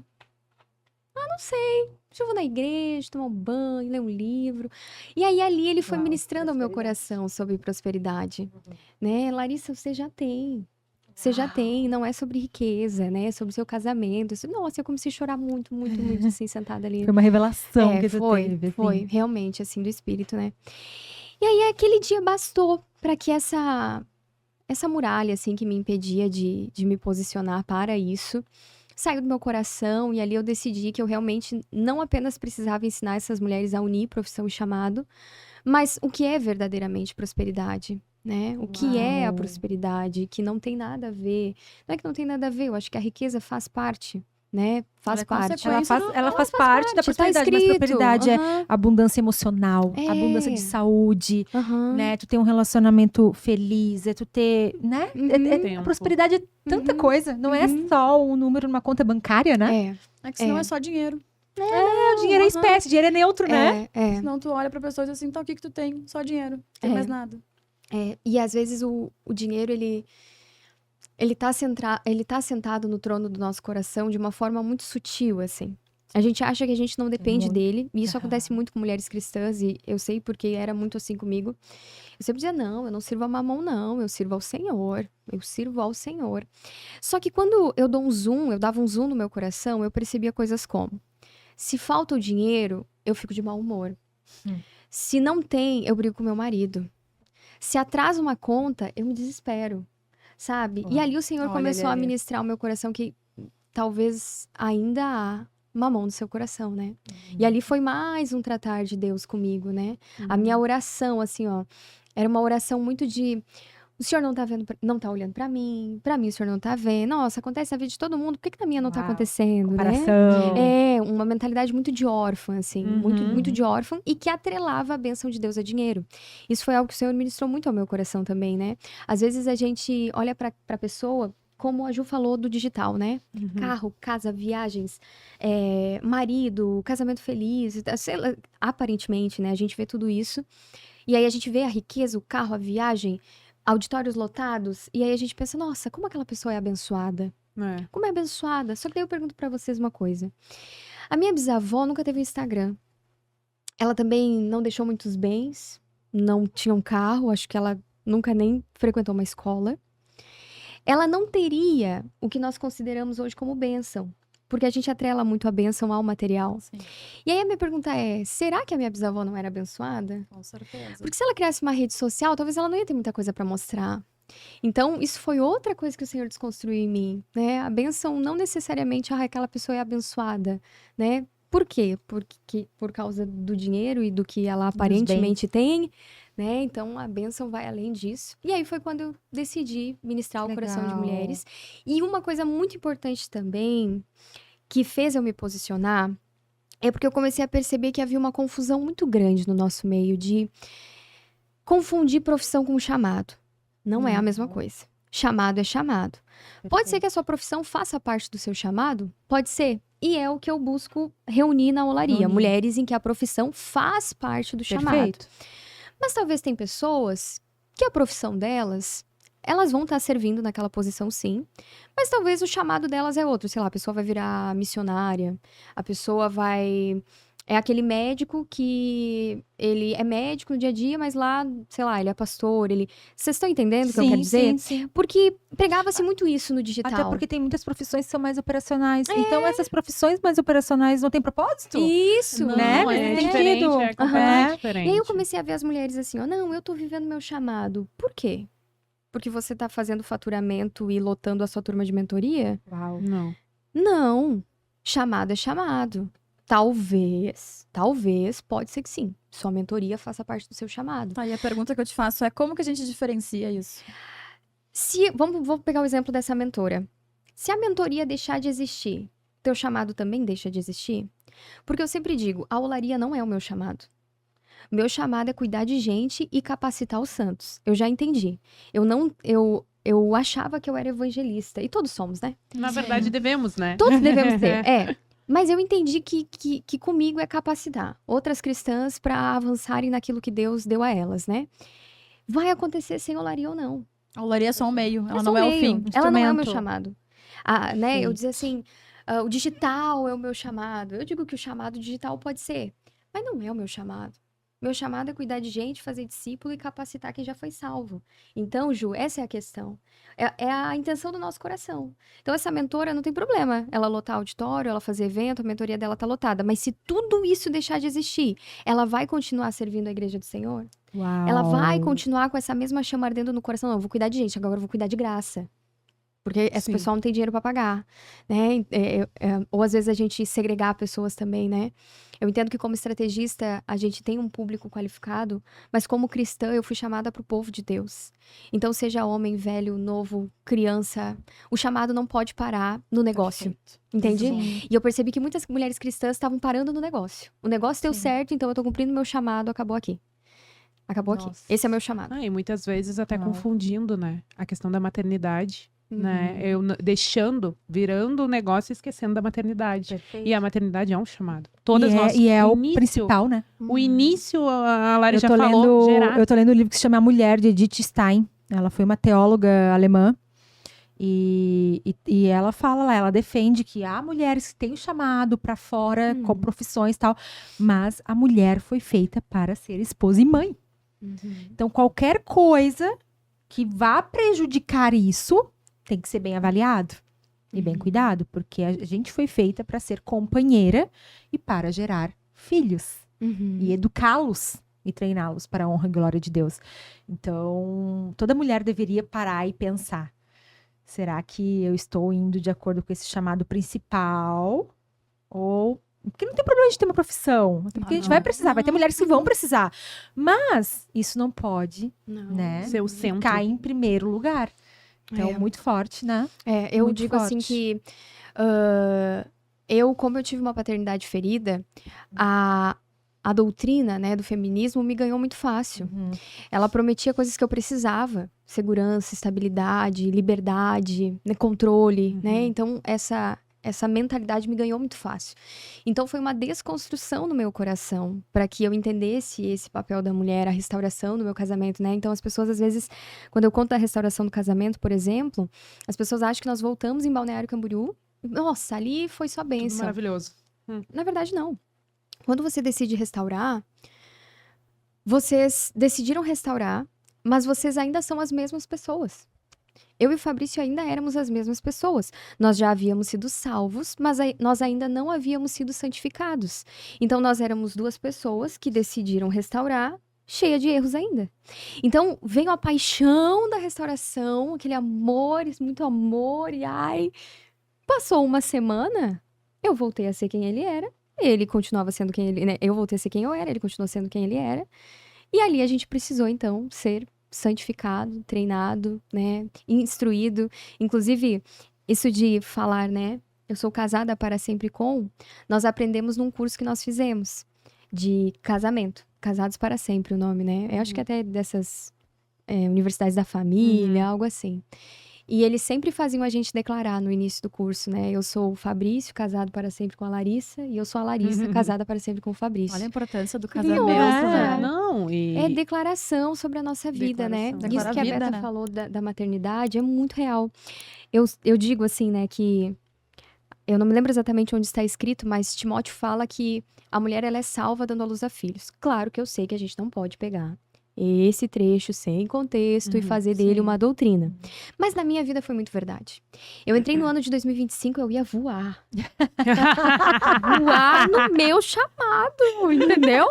não sei. Acho que eu vou na igreja, tomar um banho, ler um livro. E aí ali ele foi Uau, ministrando ao meu prosperidade. coração sobre prosperidade. Né? Larissa, você já tem. Você já tem, não é sobre riqueza, né? É sobre o seu casamento. Nossa, eu comecei a chorar muito, muito, muito, assim, sentada ali. Foi uma revelação que tu foi, teve. Assim. foi, realmente, assim, do espírito, né? E aí, aquele dia bastou para que essa muralha, assim, que me impedia de me posicionar para isso, saiu do meu coração. E ali eu decidi que eu realmente não apenas precisava ensinar essas mulheres a unir profissão e chamado, mas o que é verdadeiramente prosperidade, né? O que é a Uau. prosperidade, que não tem nada a ver. Não é que não tem nada a ver, eu acho que a riqueza faz parte, né? Faz Ela é parte. consequência. Ela faz parte da Tá prosperidade, mas escrito. prosperidade é Aham, abundância emocional, É. abundância de saúde, aham. né? Tu ter um relacionamento feliz, é tu ter, né? Uhum. A Tempo. prosperidade é tanta Uhum. coisa, não é só um número numa conta bancária, né? É que senão É. é só dinheiro. O dinheiro é espécie, dinheiro é neutro, né? É. Senão tu olha pra pessoa e diz assim, então o que que tu tem? Só dinheiro. Não tem É. mais nada. E às vezes o dinheiro, ele tá sentado no trono do nosso coração de uma forma muito sutil, assim. A gente acha que a gente não depende Muito. dele, e isso Aham. acontece muito com mulheres cristãs, e eu sei porque era muito assim comigo. Eu sempre dizia, não, eu não sirvo a mamão, não, eu sirvo ao Senhor, eu sirvo ao Senhor. Só que quando eu dava um zoom no meu coração, eu percebia coisas como, se falta o dinheiro, eu fico de mau humor. Se não tem, eu brigo com meu marido. Se atrasa uma conta, eu me desespero, sabe? E ali o Senhor Olha, começou a ali. ministrar ao meu coração que talvez ainda há mamão no seu coração, né? E ali foi mais um tratar de Deus comigo, né? A minha oração, assim, ó, era uma oração muito de... O Senhor não tá vendo, não tá olhando pra mim o Senhor não tá vendo. Nossa, acontece na vida de todo mundo, por que na minha não tá Uau, acontecendo, né? Comparação. É, uma mentalidade muito de órfã, assim, muito, Uhum. muito de órfã, e que atrelava a bênção de Deus a dinheiro. Isso foi algo que o Senhor ministrou muito ao meu coração também, né? Às vezes a gente olha pra pessoa, como a Ju falou do digital, né? Carro, casa, viagens, marido, casamento feliz, sei lá, aparentemente, né? A gente vê tudo isso, e aí a gente vê a riqueza, o carro, a viagem, auditórios lotados, e aí a gente pensa, nossa, como aquela pessoa é abençoada? É. Como é abençoada? Só que daí eu pergunto pra vocês uma coisa. A minha bisavó nunca teve um Instagram. Ela também não deixou muitos bens, não tinha um carro, acho que ela nunca nem frequentou uma escola. Ela não teria o que nós consideramos hoje como bênção. Porque a gente atrela muito a bênção ao material. Sim, E aí a minha pergunta é, será que a minha bisavó não era abençoada? com certeza. Porque se ela criasse uma rede social, talvez ela não ia ter muita coisa pra mostrar. Então, isso foi outra coisa que o Senhor desconstruiu em mim, né? A bênção não necessariamente, aquela pessoa é abençoada, né? Por quê? Porque, por causa do dinheiro e do que ela aparentemente tem, né? Então, a bênção vai além disso. E aí foi quando eu decidi ministrar o coração de Legal. mulheres. E uma coisa muito importante também, que fez eu me posicionar, é porque eu comecei a perceber que havia uma confusão muito grande no nosso meio de confundir profissão com chamado. Não é a mesma coisa. Chamado é chamado. Pode ser que a sua profissão faça parte do seu chamado? Pode ser. E é o que eu busco reunir na olaria. Reunir. Mulheres em que a profissão faz parte do chamado. Perfeito. Mas talvez tem pessoas que a profissão delas, elas vão estar servindo naquela posição sim, mas talvez o chamado delas é outro. Sei lá, a pessoa vai virar missionária, a pessoa vai... É aquele médico que ele é médico no dia a dia, mas lá, sei lá, ele é pastor, ele... Vocês estão entendendo o que eu quero dizer? Sim. Porque pregava-se muito isso no digital. Até porque tem muitas profissões que são mais operacionais. Então, essas profissões mais operacionais não têm propósito? Isso, Não, né? é Nesse diferente, sentido. é completamente Aham. diferente. E aí eu comecei a ver as mulheres assim, ó, não, eu tô vivendo meu chamado. Por quê? Porque você tá fazendo faturamento e lotando a sua turma de mentoria? Uau. Não. Não. Chamado é chamado. Talvez, pode ser que sim. Sua mentoria faça parte do seu chamado. Tá, e a pergunta que eu te faço é como que a gente diferencia isso? Vou pegar o exemplo dessa mentora. Se a mentoria deixar de existir, teu chamado também deixa de existir? Porque eu sempre digo, a olaria não é o meu chamado. Meu chamado é cuidar de gente e capacitar os santos. Eu já entendi. Eu achava que eu era evangelista. E todos somos, né? Na verdade, devemos, né? Todos devemos ser, é. Mas eu entendi que comigo é capacitar outras cristãs para avançarem naquilo que Deus deu a elas, né? Vai acontecer sem olaria ou não. A olaria é só um meio, ela É só não um é o meio. fim. Ela não é o meu instrumento. chamado. Né? Sim. Eu dizer assim, o digital é o meu chamado. Eu digo que o chamado digital pode ser, mas não é o meu chamado. Meu chamado é cuidar de gente, fazer discípulo e capacitar quem já foi salvo. Então, Ju, essa é a questão. É a intenção do nosso coração. Então, essa mentora não tem problema. Ela lotar auditório, ela fazer evento, a mentoria dela tá lotada. Mas se tudo isso deixar de existir, ela vai continuar servindo a igreja do Senhor? Uau. Ela vai continuar com essa mesma chama ardendo no coração? Não, eu vou cuidar de gente, agora eu vou cuidar de graça. Porque esse Sim. pessoal não tem dinheiro para pagar, né? Ou às vezes a gente segregar pessoas também, né? Eu entendo que como estrategista a gente tem um público qualificado, mas como cristã eu fui chamada para o povo de Deus. Então seja homem, velho, novo, criança, o chamado não pode parar no negócio, Perfeito. entende? Sim. E eu percebi que muitas mulheres cristãs estavam parando no negócio. O negócio deu Sim. certo, então eu tô cumprindo meu chamado, acabou aqui. Acabou aqui. Nossa. Esse é meu chamado. Ah, e muitas vezes até Uau. confundindo, né? A questão da maternidade, Uhum. né? Eu virando o negócio e esquecendo da maternidade. Perfeito. E a maternidade é um chamado. Todas nós. E é o início- principal, né? O início, a Lari Eu já tô falou, gerar. eu tô lendo um livro que se chama A Mulher, de Edith Stein. Ela foi uma teóloga alemã. E ela fala lá, ela defende que há mulheres que têm o chamado pra fora, com profissões e tal, mas a mulher foi feita para ser esposa e mãe. Então, qualquer coisa que vá prejudicar isso tem que ser bem avaliado e bem cuidado, porque a gente foi feita para ser companheira e para gerar filhos Uhum. e educá-los e treiná-los para a honra e glória de Deus. Então, toda mulher deveria parar e pensar: será que eu estou indo de acordo com esse chamado principal? Ou... Porque não tem problema de ter uma profissão. Até porque a gente vai precisar, vai ter mulheres que vão precisar. Mas isso não pode, Não. né, Ser o centro. ficar em primeiro lugar. Então, É. muito forte, né? Eu Muito digo assim forte. que como eu tive uma paternidade ferida, a doutrina, né, do feminismo me ganhou muito fácil. Ela prometia coisas que eu precisava: segurança, estabilidade, liberdade, né, controle, né? Então essa mentalidade me ganhou muito fácil. Então foi uma desconstrução no meu coração para que eu entendesse esse papel da mulher, a restauração do meu casamento, né? Então as pessoas às vezes, quando eu conto a restauração do casamento, por exemplo, as pessoas acham que nós voltamos em Balneário Camboriú. Nossa, ali foi só Tudo bênção. maravilhoso. Na verdade, não. Quando você decide restaurar, vocês decidiram restaurar, mas vocês ainda são as mesmas pessoas. Eu e o Fabrício ainda éramos as mesmas pessoas. Nós já havíamos sido salvos, mas nós ainda não havíamos sido santificados. Então, nós éramos duas pessoas que decidiram restaurar, cheia de erros ainda. Então, veio a paixão da restauração, aquele amor, muito amor, e ai... Passou uma semana, eu voltei a ser quem ele era, ele continuava sendo quem ele... Né? Eu voltei a ser quem eu era, ele continuou sendo quem ele era. E ali a gente precisou, então, ser santificado, treinado, né, instruído. Inclusive, isso de falar, né, eu sou casada para sempre com, nós aprendemos num curso que nós fizemos de casamento. Casados para sempre o nome, né? Eu acho que até dessas universidades da família, algo assim. E eles sempre faziam a gente declarar no início do curso, né? Eu sou o Fabrício, casado para sempre com a Larissa, e eu sou a Larissa, casada para sempre com o Fabrício. Olha a importância do Não casamento, é? né? Não, e... É declaração sobre a nossa vida, né? Declaração. Isso Declara que a a vida, Beta né? falou da maternidade é muito real. Eu digo assim, né, que... Eu não me lembro exatamente onde está escrito, mas Timóteo fala que a mulher, ela é salva dando à luz a filhos. Claro que eu sei que a gente não pode pegar esse trecho sem contexto e fazer dele sim. uma doutrina. Mas na minha vida foi muito verdade. Eu entrei no ano de 2025, eu ia voar. Voar no meu chamado, entendeu?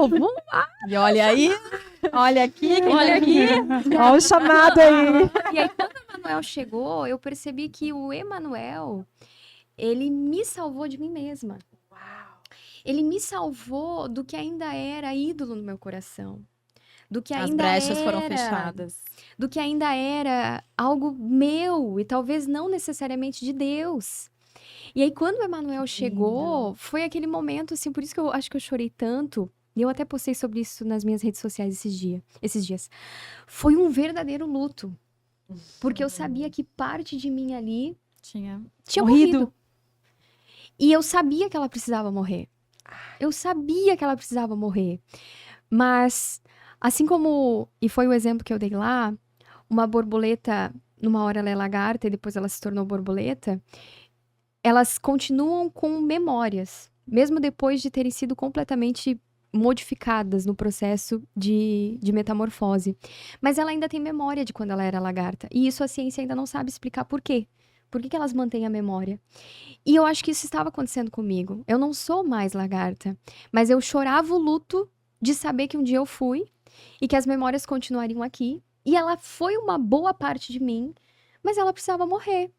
Voar. E olha aí, olha aqui, Olha aqui. Olha o chamado aí. E aí, quando o Emanuel chegou, eu percebi que o Emanuel, ele me salvou de mim mesma. Ele me salvou do que ainda era ídolo no meu coração. Do que as ainda brechas foram era- fechadas. Do que ainda era algo meu e talvez não necessariamente de Deus. E aí, quando o Emanuel chegou, foi aquele momento, assim, por isso que eu acho que eu chorei tanto. E eu até postei sobre isso nas minhas redes sociais esses dias. Foi um verdadeiro luto. Porque eu sabia que parte de mim ali Tinha. tinha Morrido. morrido. E eu sabia que ela precisava morrer. Eu sabia que ela precisava morrer. Mas, assim como... E foi o exemplo que eu dei lá. Uma borboleta, numa hora ela é lagarta e depois ela se tornou borboleta. Elas continuam com memórias. Mesmo depois de terem sido completamente modificadas no processo de metamorfose. Mas ela ainda tem memória de quando ela era lagarta. E isso a ciência ainda não sabe explicar por quê. Por que elas mantêm a memória? E eu acho que isso estava acontecendo comigo. Eu não sou mais lagarta, mas eu chorava o luto de saber que um dia eu fui e que as memórias continuariam aqui. E ela foi uma boa parte de mim, mas ela precisava morrer.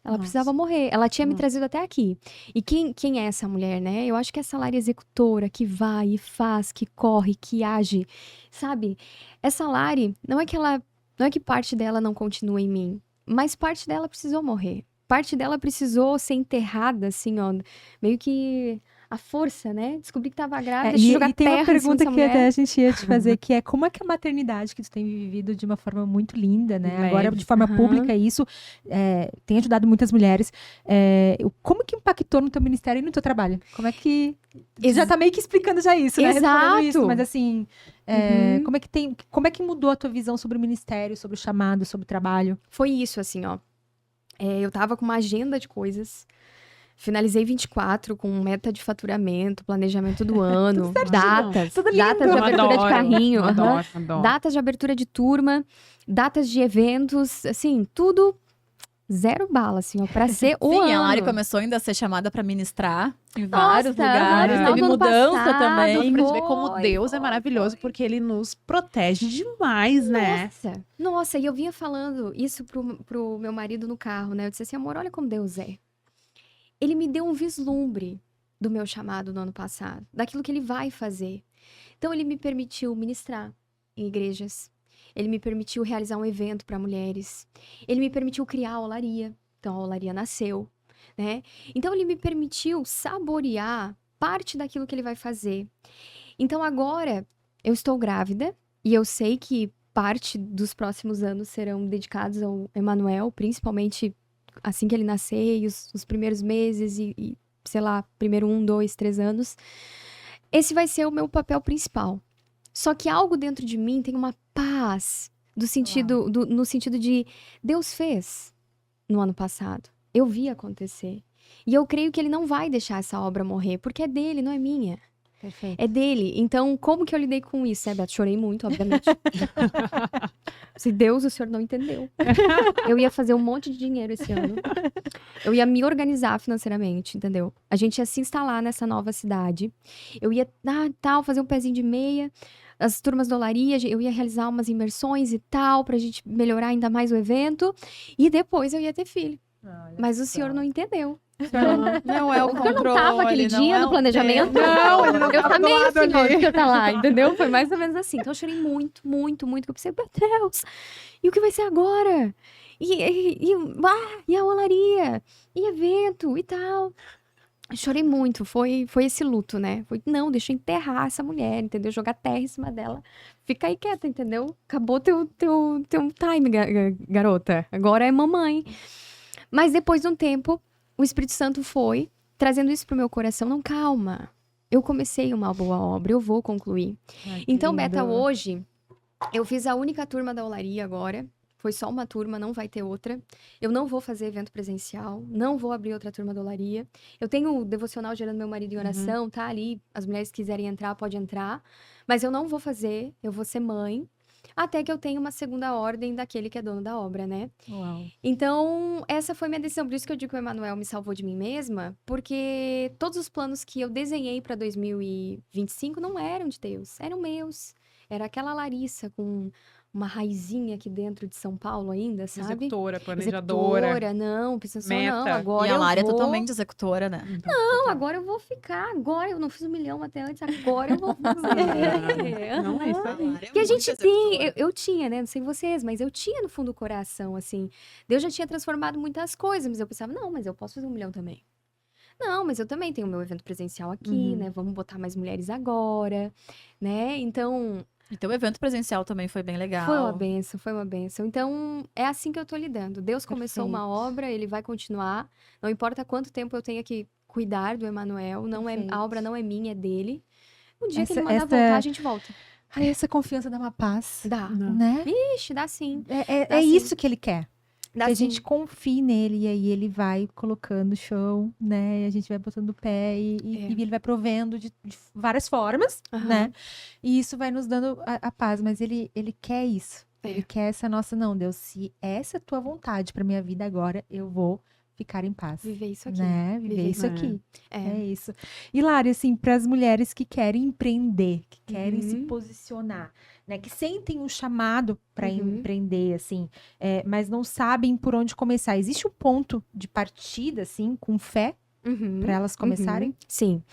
Ela Nossa. precisava morrer. Ela tinha me Nossa. trazido até aqui. E quem é essa mulher, né? Eu acho que é essa Lara executora que vai e faz, que corre, que age. Sabe? Essa Lari, não é que parte dela não continua em mim, mas parte dela precisou morrer. Parte dela precisou ser enterrada, assim, ó. Meio que a força, né? Descobri que tava grávida, deixa eu jogar E tem terra uma pergunta em cima dessa que até mulher. a gente ia te fazer, que é como é que a maternidade que tu tem vivido de uma forma muito linda, né? Leve. Agora, de forma Aham. pública, isso tem ajudado muitas mulheres. Como que impactou no teu ministério e no teu trabalho? Como é que... Tu já tá meio que explicando já isso, né? Respondendo isso, Exato. mas assim, Uhum. como é que mudou a tua visão sobre o ministério, sobre o chamado, sobre o trabalho? Foi isso, assim, ó. Eu tava com uma agenda de coisas. Finalizei 24 com meta de faturamento, planejamento do ano, datas, Tudo lindo. datas de Eu abertura de adoro, carrinho, aham, adoro, adoro. datas de abertura de turma, datas de eventos, assim, tudo zero bala, assim, ó, pra ser o Sim, ano. a Lari começou ainda a ser chamada para ministrar em Nossa, vários lugares. no final Teve do ano mudança passado, também. Pra gente ver como Foi, Deus é maravilhoso, porque ele nos protege demais, né? Nossa, e eu vinha falando isso pro meu marido no carro, né? Eu disse assim, amor, olha como Deus é. Ele me deu um vislumbre do meu chamado no ano passado, daquilo que ele vai fazer. Então, ele me permitiu ministrar em igrejas. Ele me permitiu realizar um evento para mulheres. Ele me permitiu criar a Olaria. Então, a Olaria nasceu, né? Então, ele me permitiu saborear parte daquilo que ele vai fazer. Então, agora, eu estou grávida e eu sei que parte dos próximos anos serão dedicados ao Emanuel, principalmente assim que ele nascer e os primeiros meses e, sei lá, primeiro 1, 2, 3 anos. Esse vai ser o meu papel principal. Só que algo dentro de mim tem uma paz no sentido de Deus fez no ano passado. Eu vi acontecer. E eu creio que ele não vai deixar essa obra morrer, porque é dele, não é minha. Perfeito. É dele. Então, como que eu lidei com isso, né, Beto? Chorei muito, obviamente. Se Deus, o senhor não entendeu. Eu ia fazer um monte de dinheiro esse ano. Eu ia me organizar financeiramente, entendeu? A gente ia se instalar nessa nova cidade. Eu ia, fazer um pezinho de meia. As turmas da olaria, eu ia realizar umas imersões e tal, pra gente melhorar ainda mais o evento. E depois eu ia ter filho. Mas o senhor não entendeu. Não é o O senhor controle. não tava aquele dia é no o planejamento? tempo. Não, ele não Eu tava do também, lado senhor, ali. que eu tá lá, entendeu? Foi mais ou menos assim. Então eu chorei muito, muito, muito. Que eu pensei, meu Deus, e o que vai ser agora? E a olaria? E evento? E tal? Eu chorei muito, foi esse luto, né? Foi, não, deixa eu enterrar essa mulher, entendeu? Jogar terra em cima dela. Fica aí quieta, entendeu? Acabou teu time, garota. Agora é mamãe. Mas depois de um tempo, o Espírito Santo foi trazendo isso pro meu coração. Não, calma. Eu comecei uma boa obra, eu vou concluir. Então, Beta, hoje, eu fiz a única turma da olaria agora. Foi só uma turma, não vai ter outra. Eu não vou fazer evento presencial, não vou abrir outra turma da olaria. Eu tenho o devocional Gerando Meu Marido em Oração, tá ali. As mulheres que quiserem entrar, pode entrar. Mas eu não vou fazer, eu vou ser mãe. Até que eu tenha uma segunda ordem daquele que é dono da obra, né? Uau. Então, essa foi minha decisão. Por isso que eu digo que o Emanuel me salvou de mim mesma. Porque todos os planos que eu desenhei para 2025 não eram de Deus, eram meus. Era aquela Larissa com uma raizinha aqui dentro de São Paulo ainda, sabe? Executora, planejadora. Executora, não, pensando só, não, Meta. agora E a eu Lara é vou... totalmente executora, né? Não, agora eu vou ficar, agora eu não fiz 1 milhão até antes, agora eu vou fazer. Não, é isso A aí. Lara é Porque a muito gente tem, executora. eu tinha, né? Não sei vocês, mas eu tinha no fundo do coração, assim. Deus já tinha transformado muitas coisas, mas eu pensava, não, mas eu posso fazer 1 milhão também. Não, mas eu também tenho o meu evento presencial aqui, né? Vamos botar mais mulheres agora, né? Então, E teu evento presencial também foi bem legal. foi uma bênção, foi uma bênção. Então, é assim que eu tô lidando. Deus começou uma Perfeito. obra, ele vai continuar. Não importa quanto tempo eu tenha que cuidar do Emanuel, não é, Perfeito. a obra não é minha, é dele. Um dia que Essa- ele mandar essa- voltar, a gente volta. Ai, essa confiança dá uma paz, Dá. Não. né? Ixi, dá sim. É Dá sim. isso que ele quer. Dá Que a sim. gente confie nele e aí ele vai colocando o chão, né? E a gente vai botando o pé e ele vai provendo de várias formas, Aham. né? E isso vai nos dando a paz, mas ele quer isso. É. Ele quer essa nossa, não, Deus, se essa é a tua vontade pra minha vida agora, eu vou ficar em paz. Viver isso aqui. Né? Viver Viver isso isso. aqui. É. É isso. E Lari, assim, para as mulheres que querem empreender, que querem se Uhum. posicionar, né? Que sentem um chamado para Uhum. empreender, assim, mas não sabem por onde começar. Existe um ponto de partida, assim, com fé, Uhum. para elas começarem? Sim.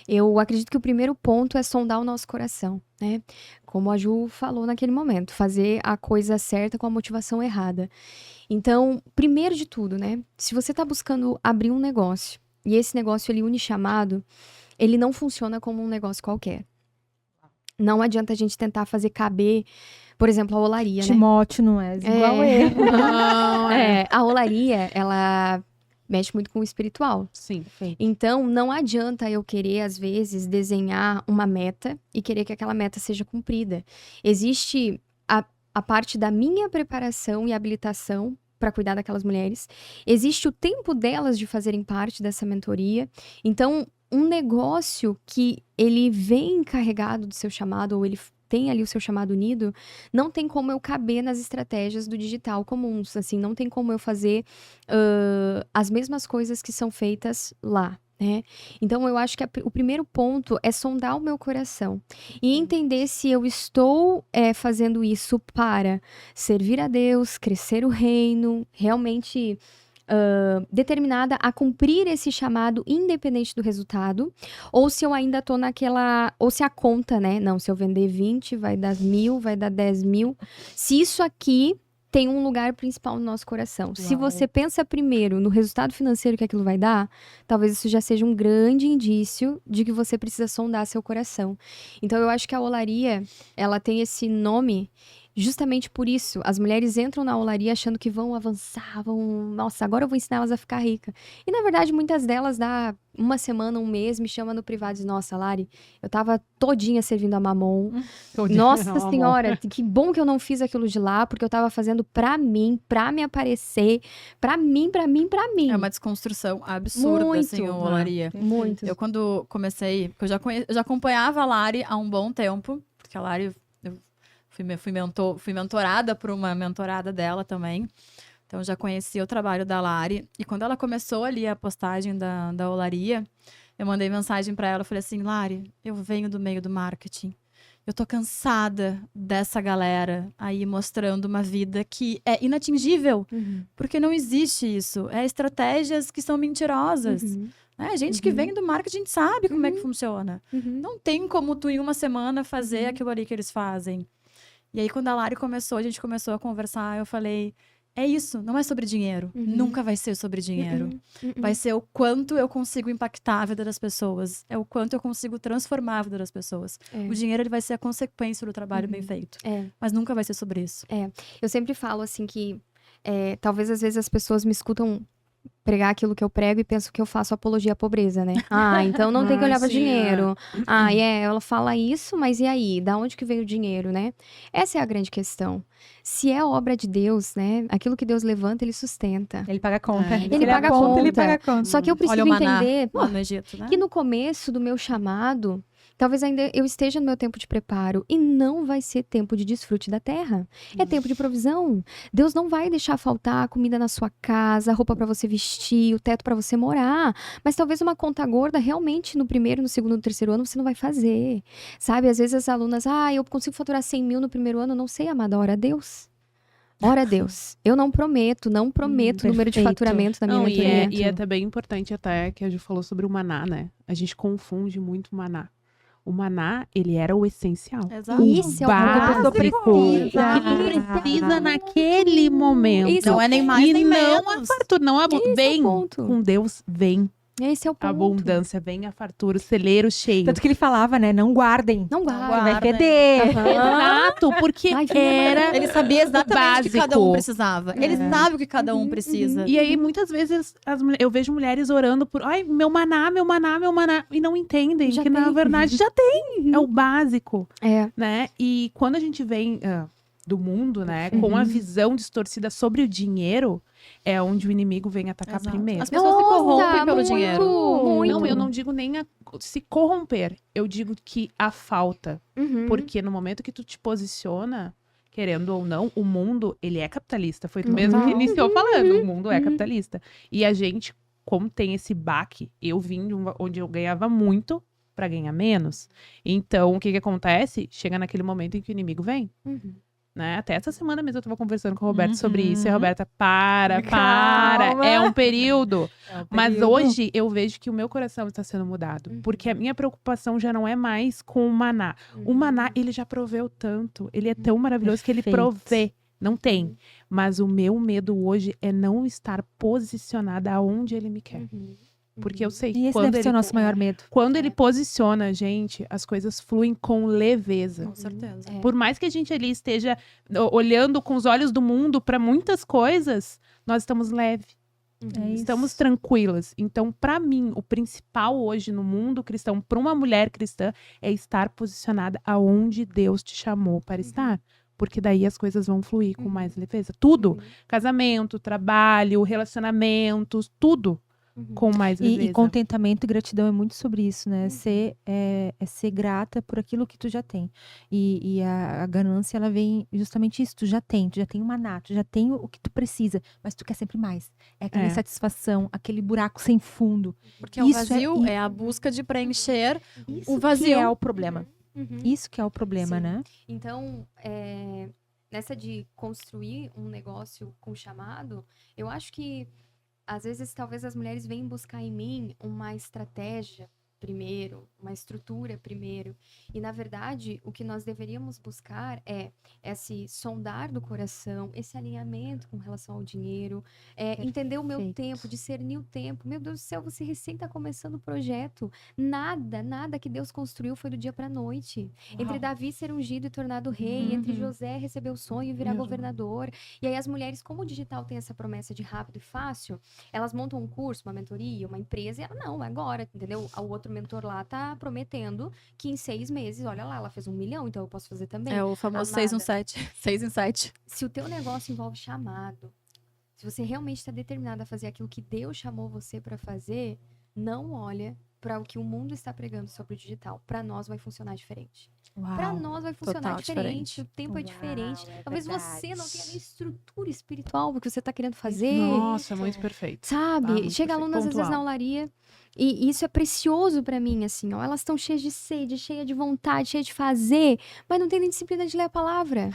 Eu acredito que o primeiro ponto é sondar o nosso coração, né? Como a Ju falou naquele momento, fazer a coisa certa com a motivação errada. Então, primeiro de tudo, né? Se você tá buscando abrir um negócio e esse negócio ele unichamado, ele não funciona como um negócio qualquer. Não adianta a gente tentar fazer caber, por exemplo, a olaria, né? Timóteo não é igual É. ele. Não, é. A olaria, ela mexe muito com o espiritual. Sim. Então, não adianta eu querer, às vezes, desenhar uma meta e querer que aquela meta seja cumprida. Existe a parte da minha preparação e habilitação para cuidar daquelas mulheres. Existe o tempo delas de fazerem parte dessa mentoria. Então, um negócio que ele vem carregado do seu chamado, ou ele tem ali o seu chamado unido, não tem como eu caber nas estratégias do digital comuns. Assim, não tem como eu fazer as mesmas coisas que são feitas lá, né? Então, eu acho que o primeiro ponto é sondar o meu coração e entender se eu estou fazendo isso para servir a Deus, crescer o reino, realmente determinada a cumprir esse chamado independente do resultado, ou se eu ainda tô naquela, ou se a conta, né? Não, se eu vender 20, vai dar 1.000, vai dar 10.000. Se isso aqui tem um lugar principal no nosso coração. Se você pensa primeiro no resultado financeiro que aquilo vai dar, talvez isso já seja um grande indício de que você precisa sondar seu coração. Então, eu acho que a olaria, ela tem esse nome Justamente por isso, as mulheres entram na olaria achando que vão avançar, nossa, agora eu vou ensinar elas a ficar rica. E na verdade, muitas delas dá uma semana, um mês, me chama no privado e diz, nossa, Lari, eu tava todinha servindo a Mamon. Nossa Amor. senhora, que bom que eu não fiz aquilo de lá, porque eu tava fazendo pra mim, pra me aparecer, pra mim. É uma desconstrução absurda, Muito. assim, o Olaria. Muito. Eu, quando comecei, porque eu já acompanhava a Lari há um bom tempo, porque a Lari, eu fui mentorada por uma mentorada dela também. Então, eu já conhecia o trabalho da Lari. E quando ela começou ali a postagem da Olaria, eu mandei mensagem pra ela, eu falei assim, Lari, eu venho do meio do marketing. Eu tô cansada dessa galera aí mostrando uma vida que é inatingível, Uhum. porque não existe isso. É estratégias que são mentirosas. Uhum. Né? Gente que vem do marketing sabe como é que funciona. Uhum. Não tem como tu, em uma semana, fazer Uhum. aquilo ali que eles fazem. E aí, quando a Lari começou, a gente começou a conversar, eu falei, é isso, não é sobre dinheiro. Uhum. Nunca vai ser sobre dinheiro. Vai ser o quanto eu consigo impactar a vida das pessoas. É o quanto eu consigo transformar a vida das pessoas. É. O dinheiro, ele vai ser a consequência do trabalho bem feito. É. Mas nunca vai ser sobre isso. Eu sempre falo assim que talvez às vezes as pessoas me escutam pregar aquilo que eu prego e pensam que eu faço apologia à pobreza, né? Ah, então não tem que olhar para sim, dinheiro. Ela fala isso, mas e aí? Da onde que veio o dinheiro, né? Essa é a grande questão. Se é obra de Deus, né? Aquilo que Deus levanta, ele sustenta. Ele paga a conta. É. Ele paga a conta. Ele paga a conta. Só que eu preciso Olha o maná entender lá no Egito, né? que no começo do meu chamado, talvez ainda eu esteja no meu tempo de preparo e não vai ser tempo de desfrute da terra. É tempo de provisão. Deus não vai deixar faltar comida na sua casa, roupa pra você vestir, o teto pra você morar. Mas talvez uma conta gorda realmente no primeiro, no segundo, no terceiro ano você não vai fazer. Sabe? Às vezes as alunas, eu consigo faturar 100 mil no primeiro ano. Não sei, amada, ora a Deus. Ora a Deus. Eu não prometo o número de perfeito. faturamento da minha Não, mentoria. e é até bem importante até que a Ju falou sobre o maná, né? A gente confunde muito o maná. O maná, ele era o essencial. Exato. Isso é o básico. que Que precisa naquele momento. Isso Não é nem mais e nem não menos. a fartura, não a Esse é o vem ponto. com Deus, vem Esse é o a ponto. abundância, vem a fartura, o celeiro cheio. Tanto que ele falava, né? Não guardem. Não guarda. guarda. Vai feder. Exato, porque Ai, filha, era... Ele sabia exatamente o que cada um básico. precisava. Ele sabe o que cada um precisa. E aí, muitas vezes, eu vejo mulheres orando por, ai, meu maná, e não entendem Já que, na tem. verdade, já tem. É o básico, É. né? E quando a gente vem do mundo, né, com a visão distorcida sobre o dinheiro, é onde o inimigo vem atacar Exato. primeiro. As pessoas se corrompem pelo muito, dinheiro. Muito. Não, eu não digo nem se corromper. Eu digo que a falta. Uhum. Porque no momento que tu te posiciona, querendo ou não, o mundo, ele é capitalista. Foi tu mesmo que iniciou falando. O mundo é capitalista. E a gente, como tem esse baque, eu vim de onde eu ganhava muito pra ganhar menos. Então, o que acontece? Chega naquele momento em que o inimigo vem. Uhum. Né? Até essa semana mesmo eu tava conversando com o Roberto sobre isso. E a Uhum. Roberta, para. Calma. É um período. Mas hoje eu vejo que o meu coração está sendo mudado. Porque a minha preocupação já não é mais com o maná. O maná, ele já proveu tanto. Ele é tão maravilhoso que ele Perfeito. provê. Não tem. Mas o meu medo hoje é não estar posicionada aonde ele me quer. Porque eu sei E esse quando deve ser o ele, nosso maior medo. quando ele posiciona a gente, as coisas fluem com leveza. Com certeza. É. Por mais que a gente ali esteja olhando com os olhos do mundo para muitas coisas, nós estamos leve, É estamos isso. tranquilas. Então, para mim, o principal hoje no mundo cristão, para uma mulher cristã, é estar posicionada aonde Deus te chamou para estar. Porque daí as coisas vão fluir com mais leveza. Tudo. Casamento, trabalho, relacionamentos, tudo com mais leveza. E contentamento e gratidão é muito sobre isso, né? Ser grata por aquilo que tu já tem. E a ganância, ela vem justamente isso. Tu já tem o maná, tu já tem o que tu precisa, mas tu quer sempre mais. É aquela insatisfação, aquele buraco sem fundo. Porque o vazio é a busca de preencher Isso o vazio. que é o problema. Uhum. Isso que é o problema, Sim. né? Então, nessa de construir um negócio com chamado, eu acho que, às vezes, talvez as mulheres venham buscar em mim uma estratégia primeiro, uma estrutura primeiro. E, na verdade, o que nós deveríamos buscar é esse sondar do coração, esse alinhamento com relação ao dinheiro, entender o meu Perfeito. tempo, discernir o tempo. Meu Deus do céu, você recém está começando o projeto. Nada que Deus construiu foi do dia para a noite. Entre Davi ser ungido e tornado rei, entre José receber o sonho e virar governador. E aí as mulheres, como o digital tem essa promessa de rápido e fácil, elas montam um curso, uma mentoria, uma empresa, e ela, não, agora, entendeu? O outro mentor lá tá prometendo que em 6 meses, olha lá, ela fez 1 milhão, então eu posso fazer também. É o famoso Amada. 617. 6 em 7. Se o teu negócio envolve chamado, se você realmente está determinado a fazer aquilo que Deus chamou você para fazer, não olha para o que o mundo está pregando sobre o digital. Para nós vai funcionar diferente. Para nós vai funcionar Total diferente. diferente. O tempo é diferente. é Talvez verdade. você não tenha nem estrutura espiritual porque você está querendo fazer. Nossa, muito perfeito. Sabe? muito Chega perfeito. alunas às vezes Pontual. na olaria e isso é precioso pra mim, assim, ó. Elas estão cheias de sede, cheias de vontade, cheias de fazer, mas não tem nem disciplina de ler a palavra.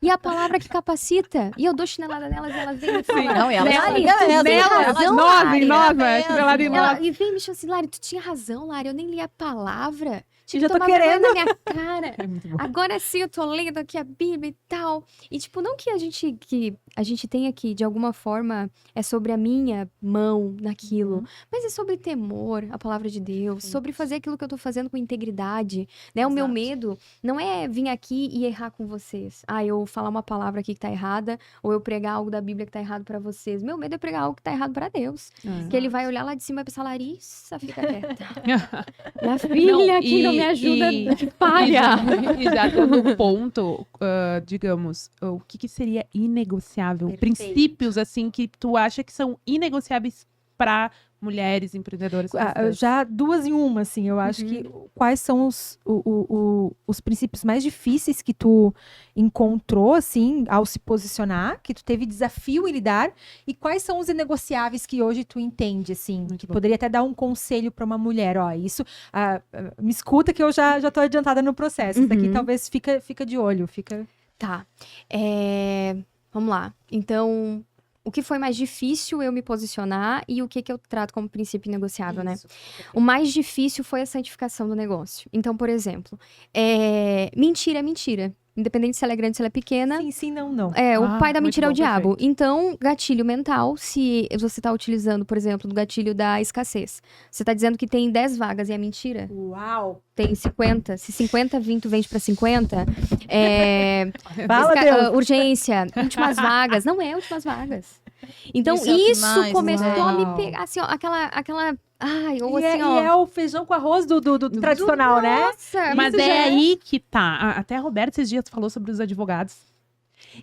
E a palavra que capacita. E eu dou chinelada nelas e elas vêm me falar. Não, e elas Lari, pegam tu mesmo, tem elas- razão, nós, Lari. em nós, É chinelada em mesmo. nós. E vem me chamar assim, Lari, tu tinha razão, Lari, eu nem li a palavra. Tinha Já que tô tomar vergonha querendo. na minha cara. É muito bom. Agora sim eu tô lendo aqui a Bíblia e tal. E, tipo, não que a gente tenha que, de alguma forma, é sobre a minha mão naquilo. Mas é sobre temor, a palavra de Deus. Sobre fazer aquilo que eu tô fazendo com integridade. Né? O meu Exato. medo não é vir aqui e errar com vocês. Eu falar uma palavra aqui que tá errada. Ou eu pregar algo da Bíblia que tá errado pra vocês. Meu medo é pregar algo que tá errado pra Deus. Que ele vai olhar lá de cima e pensar, Larissa, fica quieta. Minha filha aqui não me ajuda, falha. E já dando um ponto, digamos, o que seria inegociável? Perfeito. Princípios, assim, que tu acha que são inegociáveis para mulheres empreendedoras cristãs? Já 2 em 1, assim, eu acho que quais são os princípios mais difíceis que tu encontrou, assim, ao se posicionar, que tu teve desafio em lidar, e quais são os inegociáveis que hoje tu entende, assim, Muito que bom. poderia até dar um conselho para uma mulher, ó, isso, me escuta que eu já tô adiantada no processo, isso daqui Uhum. talvez fica de olho, fica... Tá. Vamos lá. Então, o que foi mais difícil eu me posicionar e o que eu trato como princípio negociável, né? Isso. O mais difícil foi a santificação do negócio. Então, por exemplo, mentira é mentira. Independente se ela é grande, se ela é pequena. Sim, não. O pai da muito mentira é o bom, diabo. perfeito. Então, gatilho mental, se você tá utilizando, por exemplo, do gatilho da escassez. Você tá dizendo que tem 10 vagas e é mentira? Uau! Tem 50. Se 50, 20 vende pra 50. Fala, Deus! Urgência, últimas vagas. Não é últimas vagas. Então, Isso é o que isso mais começou a me Uau. pegar, assim, ó, aquela... Ai, ou E assim, é ó... o feijão com arroz do tradicional, né? Nossa, Mas isso já é aí que tá. Até a Roberta esses dias falou sobre os advogados.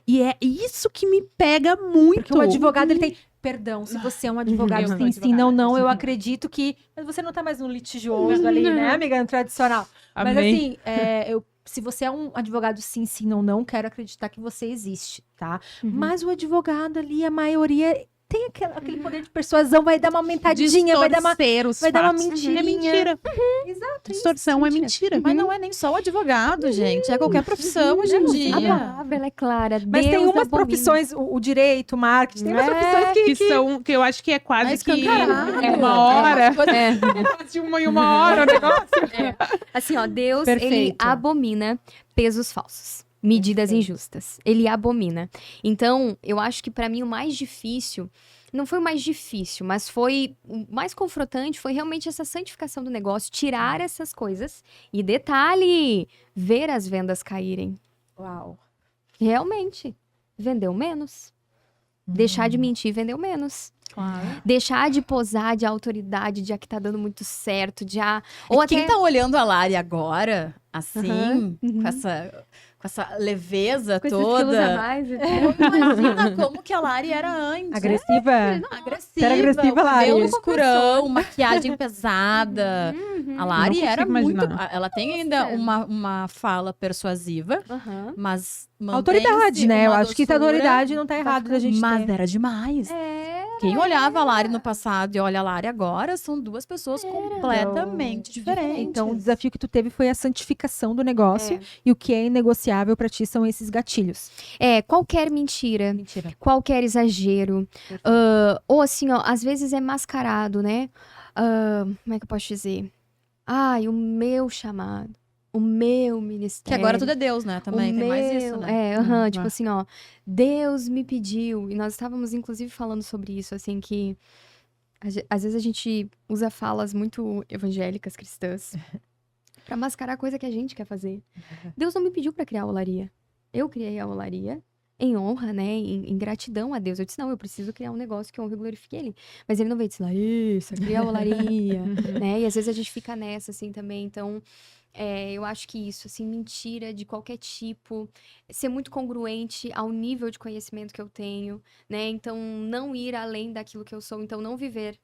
E é isso que me pega muito. Porque o advogado, ele tem... Perdão, se você é um advogado, Eu sou sim, advogada. não, eu acredito que... Mas você não tá mais no litigioso ali, né, amiga? No tradicional. Mas Amém. assim, se você é um advogado sim, não, quero acreditar que você existe, tá? Mas o advogado ali, a maioria... Tem aquele poder de persuasão, vai dar uma aumentadinha, vai dar uma Distorcer os vai dar uma fatos. mentirinha. É mentira. Exato. Distorção é mentira. Mas não é nem só o advogado, gente. É qualquer profissão hoje em A dia. palavra, ela é clara. Mas tem Deus umas abomina. profissões, o direito, o marketing, tem umas profissões Que eu acho que é quase Mas que escancarado. uma hora. É. De 1 em 1 hora o negócio. Assim, ó, Deus, ele Perfeito. abomina pesos falsos, medidas Perfeito. injustas. Ele abomina. Então, eu acho que pra mim o mais difícil, não foi o mais difícil, mas foi o mais confrontante, foi realmente essa santificação do negócio, tirar essas coisas e detalhe, ver as vendas caírem. Uau. Realmente, vendeu menos. Deixar de mentir, vendeu menos. Claro. Deixar de posar de autoridade, de que tá dando muito certo, ou Quem até... tá olhando a Lari agora, assim, Aham, uhum. com essa leveza Com esses quilos a toda, mais, imagina como que a Lari era antes. Agressiva. Agressiva. Era agressiva, o cabelo Lari. escurão, maquiagem pesada. Uhum. A Lari Não era consigo muito... imaginar. Ela tem ainda uma fala persuasiva, Aham. mas Autoridade, né? Eu acho que a autoridade não tá errado da gente Mas ter. era demais. Quem olhava a Lari no passado e olha a Lari agora, são duas pessoas completamente diferentes. Então, o desafio que tu teve foi a santificação do negócio. E o que é inegociável pra ti são esses gatilhos. Qualquer mentira, Mentira. qualquer exagero, ou assim, ó, às vezes é mascarado, né? Como é que eu posso dizer? Ai, o meu chamado, o meu Que ministério. agora tudo é Deus, né? Também o tem mais meu- isso, né? tipo assim, ó, Deus me pediu, e nós estávamos inclusive falando sobre isso, assim, que às vezes a gente usa falas muito evangélicas, cristãs, pra mascarar a coisa que a gente quer fazer. Deus não me pediu pra criar a olaria. Eu criei a olaria em honra, né, em gratidão a Deus. Eu disse, não, eu preciso criar um negócio que honre e glorifique Ele. Mas Ele não veio dizer, isso, cria a olaria, né? E às vezes a gente fica nessa, assim, também. Então, eu acho que isso, assim, mentira de qualquer tipo, ser muito congruente ao nível de conhecimento que eu tenho, né? Então, não ir além daquilo que eu sou. Então, não viver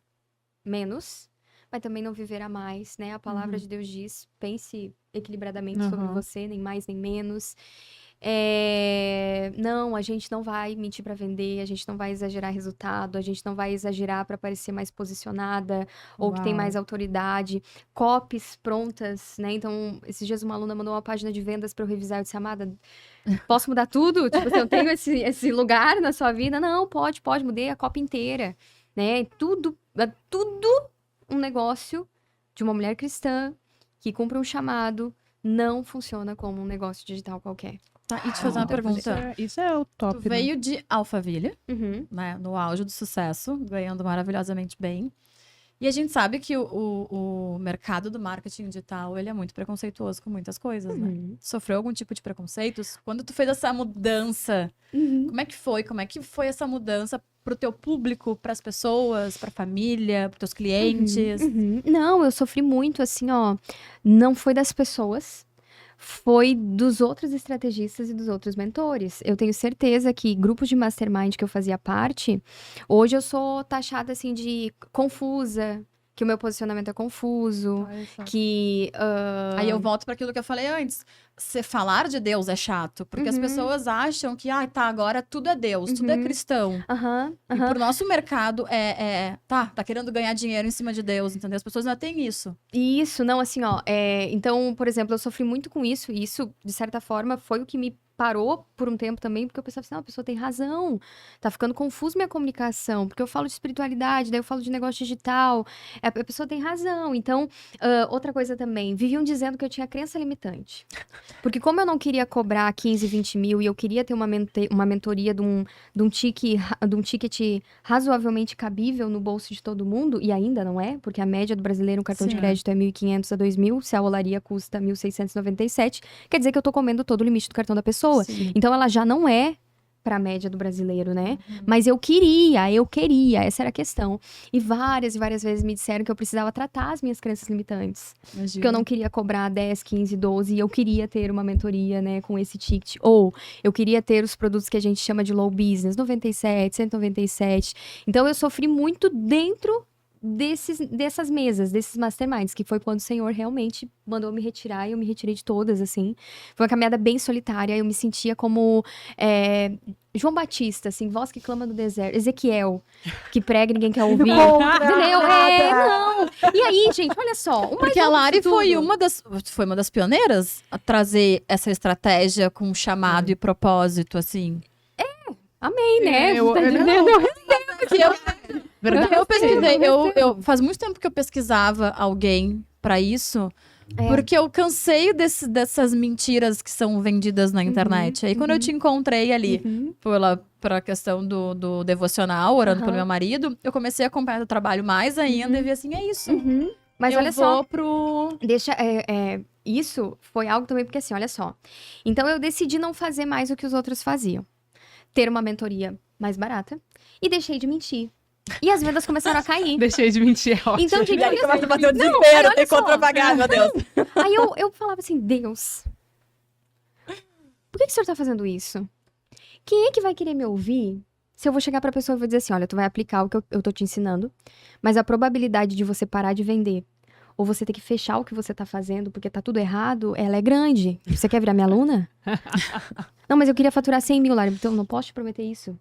menos, mas também não viver a mais, né? A palavra de Deus diz, pense equilibradamente sobre você, nem mais nem menos. Não, a gente não vai mentir para vender, a gente não vai exagerar resultado, a gente não vai exagerar para parecer mais posicionada ou que tem mais autoridade. Copies prontas, né? Então, esses dias uma aluna mandou uma página de vendas para eu revisar. Eu disse, amada, posso mudar tudo? Tipo, assim, eu tenho esse lugar na sua vida? Não, pode, mudei a copy inteira, né? Tudo um negócio de uma mulher cristã que cumpre um chamado não funciona como um negócio digital qualquer. Tá, e te fazer uma pergunta. Isso é o top. Tu veio de Alphaville, Uhum. né? No auge do sucesso, ganhando maravilhosamente bem. E a gente sabe que o mercado do marketing digital, ele é muito preconceituoso com muitas coisas, né? Uhum. Sofreu algum tipo de preconceitos? Quando tu fez essa mudança, Uhum. como é que foi? Como é que foi essa mudança pro teu público, pras pessoas, pra família, pros teus clientes? Uhum. Não, eu sofri muito, assim, ó. Não foi das pessoas, foi dos outros estrategistas e dos outros mentores. Eu tenho certeza que grupos de mastermind que eu fazia parte, hoje eu sou taxada, assim, de confusa, que o meu posicionamento é confuso, que... Aí eu volto para aquilo que eu falei antes. Você falar de Deus é chato, porque as pessoas acham que, tá, agora tudo é Deus, tudo é cristão. E pro nosso mercado tá querendo ganhar dinheiro em cima de Deus, entendeu? As pessoas não têm isso. Isso, não, assim, ó, então, por exemplo, eu sofri muito com isso, e isso, de certa forma, foi o que me parou por um tempo também, porque eu pensava assim, não, a pessoa tem razão, tá ficando confuso minha comunicação, porque eu falo de espiritualidade, daí eu falo de negócio digital, a pessoa tem razão. Então, outra coisa também, viviam dizendo que eu tinha crença limitante, porque como eu não queria cobrar 15, 20 mil, e eu queria ter uma mentoria de um ticket razoavelmente cabível no bolso de todo mundo, e ainda não é, porque a média do brasileiro, um cartão de crédito é 1.500 a 2.000, se a olaria custa 1.697, quer dizer que eu tô comendo todo o limite do cartão da pessoa. Sim. Então, ela já não é para a média do brasileiro, né? Mas eu queria, essa era a questão. E várias vezes me disseram que eu precisava tratar as minhas crenças limitantes. Imagina. Que eu não queria cobrar 10, 15, 12, e eu queria ter uma mentoria, né, com esse ticket. Ou eu queria ter os produtos que a gente chama de low business, 97, 197. Então, eu sofri muito dentro dessas mesas, desses masterminds, que foi quando o Senhor realmente mandou me retirar, e eu me retirei de todas, assim. Foi uma caminhada bem solitária, eu me sentia como João Batista, assim, voz que clama no deserto, Ezequiel, que prega e ninguém quer ouvir. Entendeu? Não! E aí, gente, olha só. Porque a Lari foi uma das pioneiras a trazer essa estratégia com chamado e propósito, assim. Amém, né? Eu- Tá eu- entendendo? Eu pesquisei, faz muito tempo que eu pesquisava alguém pra isso, porque eu cansei dessas mentiras que são vendidas na internet. Aí quando eu te encontrei ali, pela questão do devocional, orando pelo meu marido, eu comecei a acompanhar o trabalho mais ainda e vi assim, é isso. Mas eu olha vou só. pro... Isso foi algo também, porque assim, olha só. Então, eu decidi não fazer mais o que os outros faziam. Ter uma mentoria mais barata. E deixei de mentir. E as vendas começaram a cair. Deixei de mentir, é ótimo. Então, gente, olha começa a bater o Não, desespero, olha tem só. conta pra pagar, meu Deus. Aí eu falava assim, Deus, por que o senhor tá fazendo isso? Quem é que vai querer me ouvir se eu vou chegar pra pessoa e vou dizer assim, olha, tu vai aplicar o que eu tô te ensinando, mas a probabilidade de você parar de vender ou você ter que fechar o que você tá fazendo porque tá tudo errado, ela é grande. Você quer virar minha aluna? Não, mas eu queria faturar 100 mil, Lari, então eu não posso te prometer isso.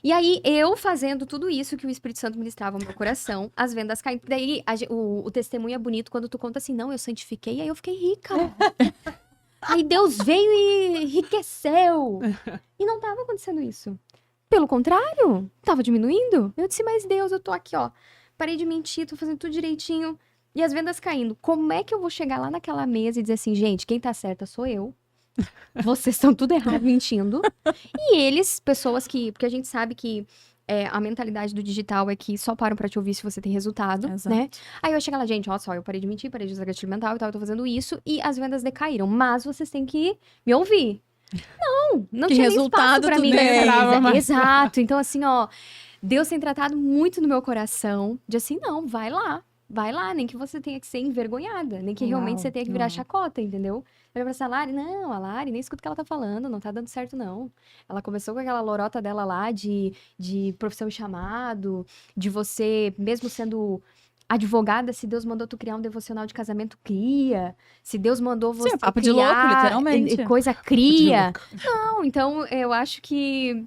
E aí, eu fazendo tudo isso que o Espírito Santo ministrava no meu coração, as vendas caindo. Daí, o testemunho é bonito quando tu conta assim, não, eu santifiquei, aí eu fiquei rica. Aí Deus veio e enriqueceu. E não tava acontecendo isso. Pelo contrário, tava diminuindo. Eu disse, mas Deus, eu tô aqui, ó. Parei de mentir, tô fazendo tudo direitinho. e as vendas caindo. Como é que eu vou chegar lá naquela mesa e dizer assim, gente, quem tá certa sou eu. Vocês estão tudo errado, mentindo. E eles, pessoas que... Porque a gente sabe que a mentalidade do digital é que só param pra te ouvir se você tem resultado, Exato. né? Aí eu ia chegar lá, gente, ó só, eu parei de mentir, parei de usar gatilho mental e tal, eu tô fazendo isso. E as vendas decaíram. Mas vocês têm que me ouvir. Não Que tinha nem resultado espaço pra tu mim. nem nessa esperava mesa. mais. Exato. Então, assim, ó... Deus tem tratado muito no meu coração de assim, não, vai lá, nem que você tenha que ser envergonhada, nem que realmente Uau, você tenha que virar uau. chacota, entendeu? Olha pra essa Lari, não, a Lari nem escuta o que ela tá falando, não tá dando certo, não. Ela começou com aquela lorota dela lá de profissão e chamado, de você, mesmo sendo advogada, se Deus mandou tu criar um devocional de casamento, cria. Se Deus mandou você Sim, papo de louco, criar literalmente. coisa, cria. Não, então eu acho que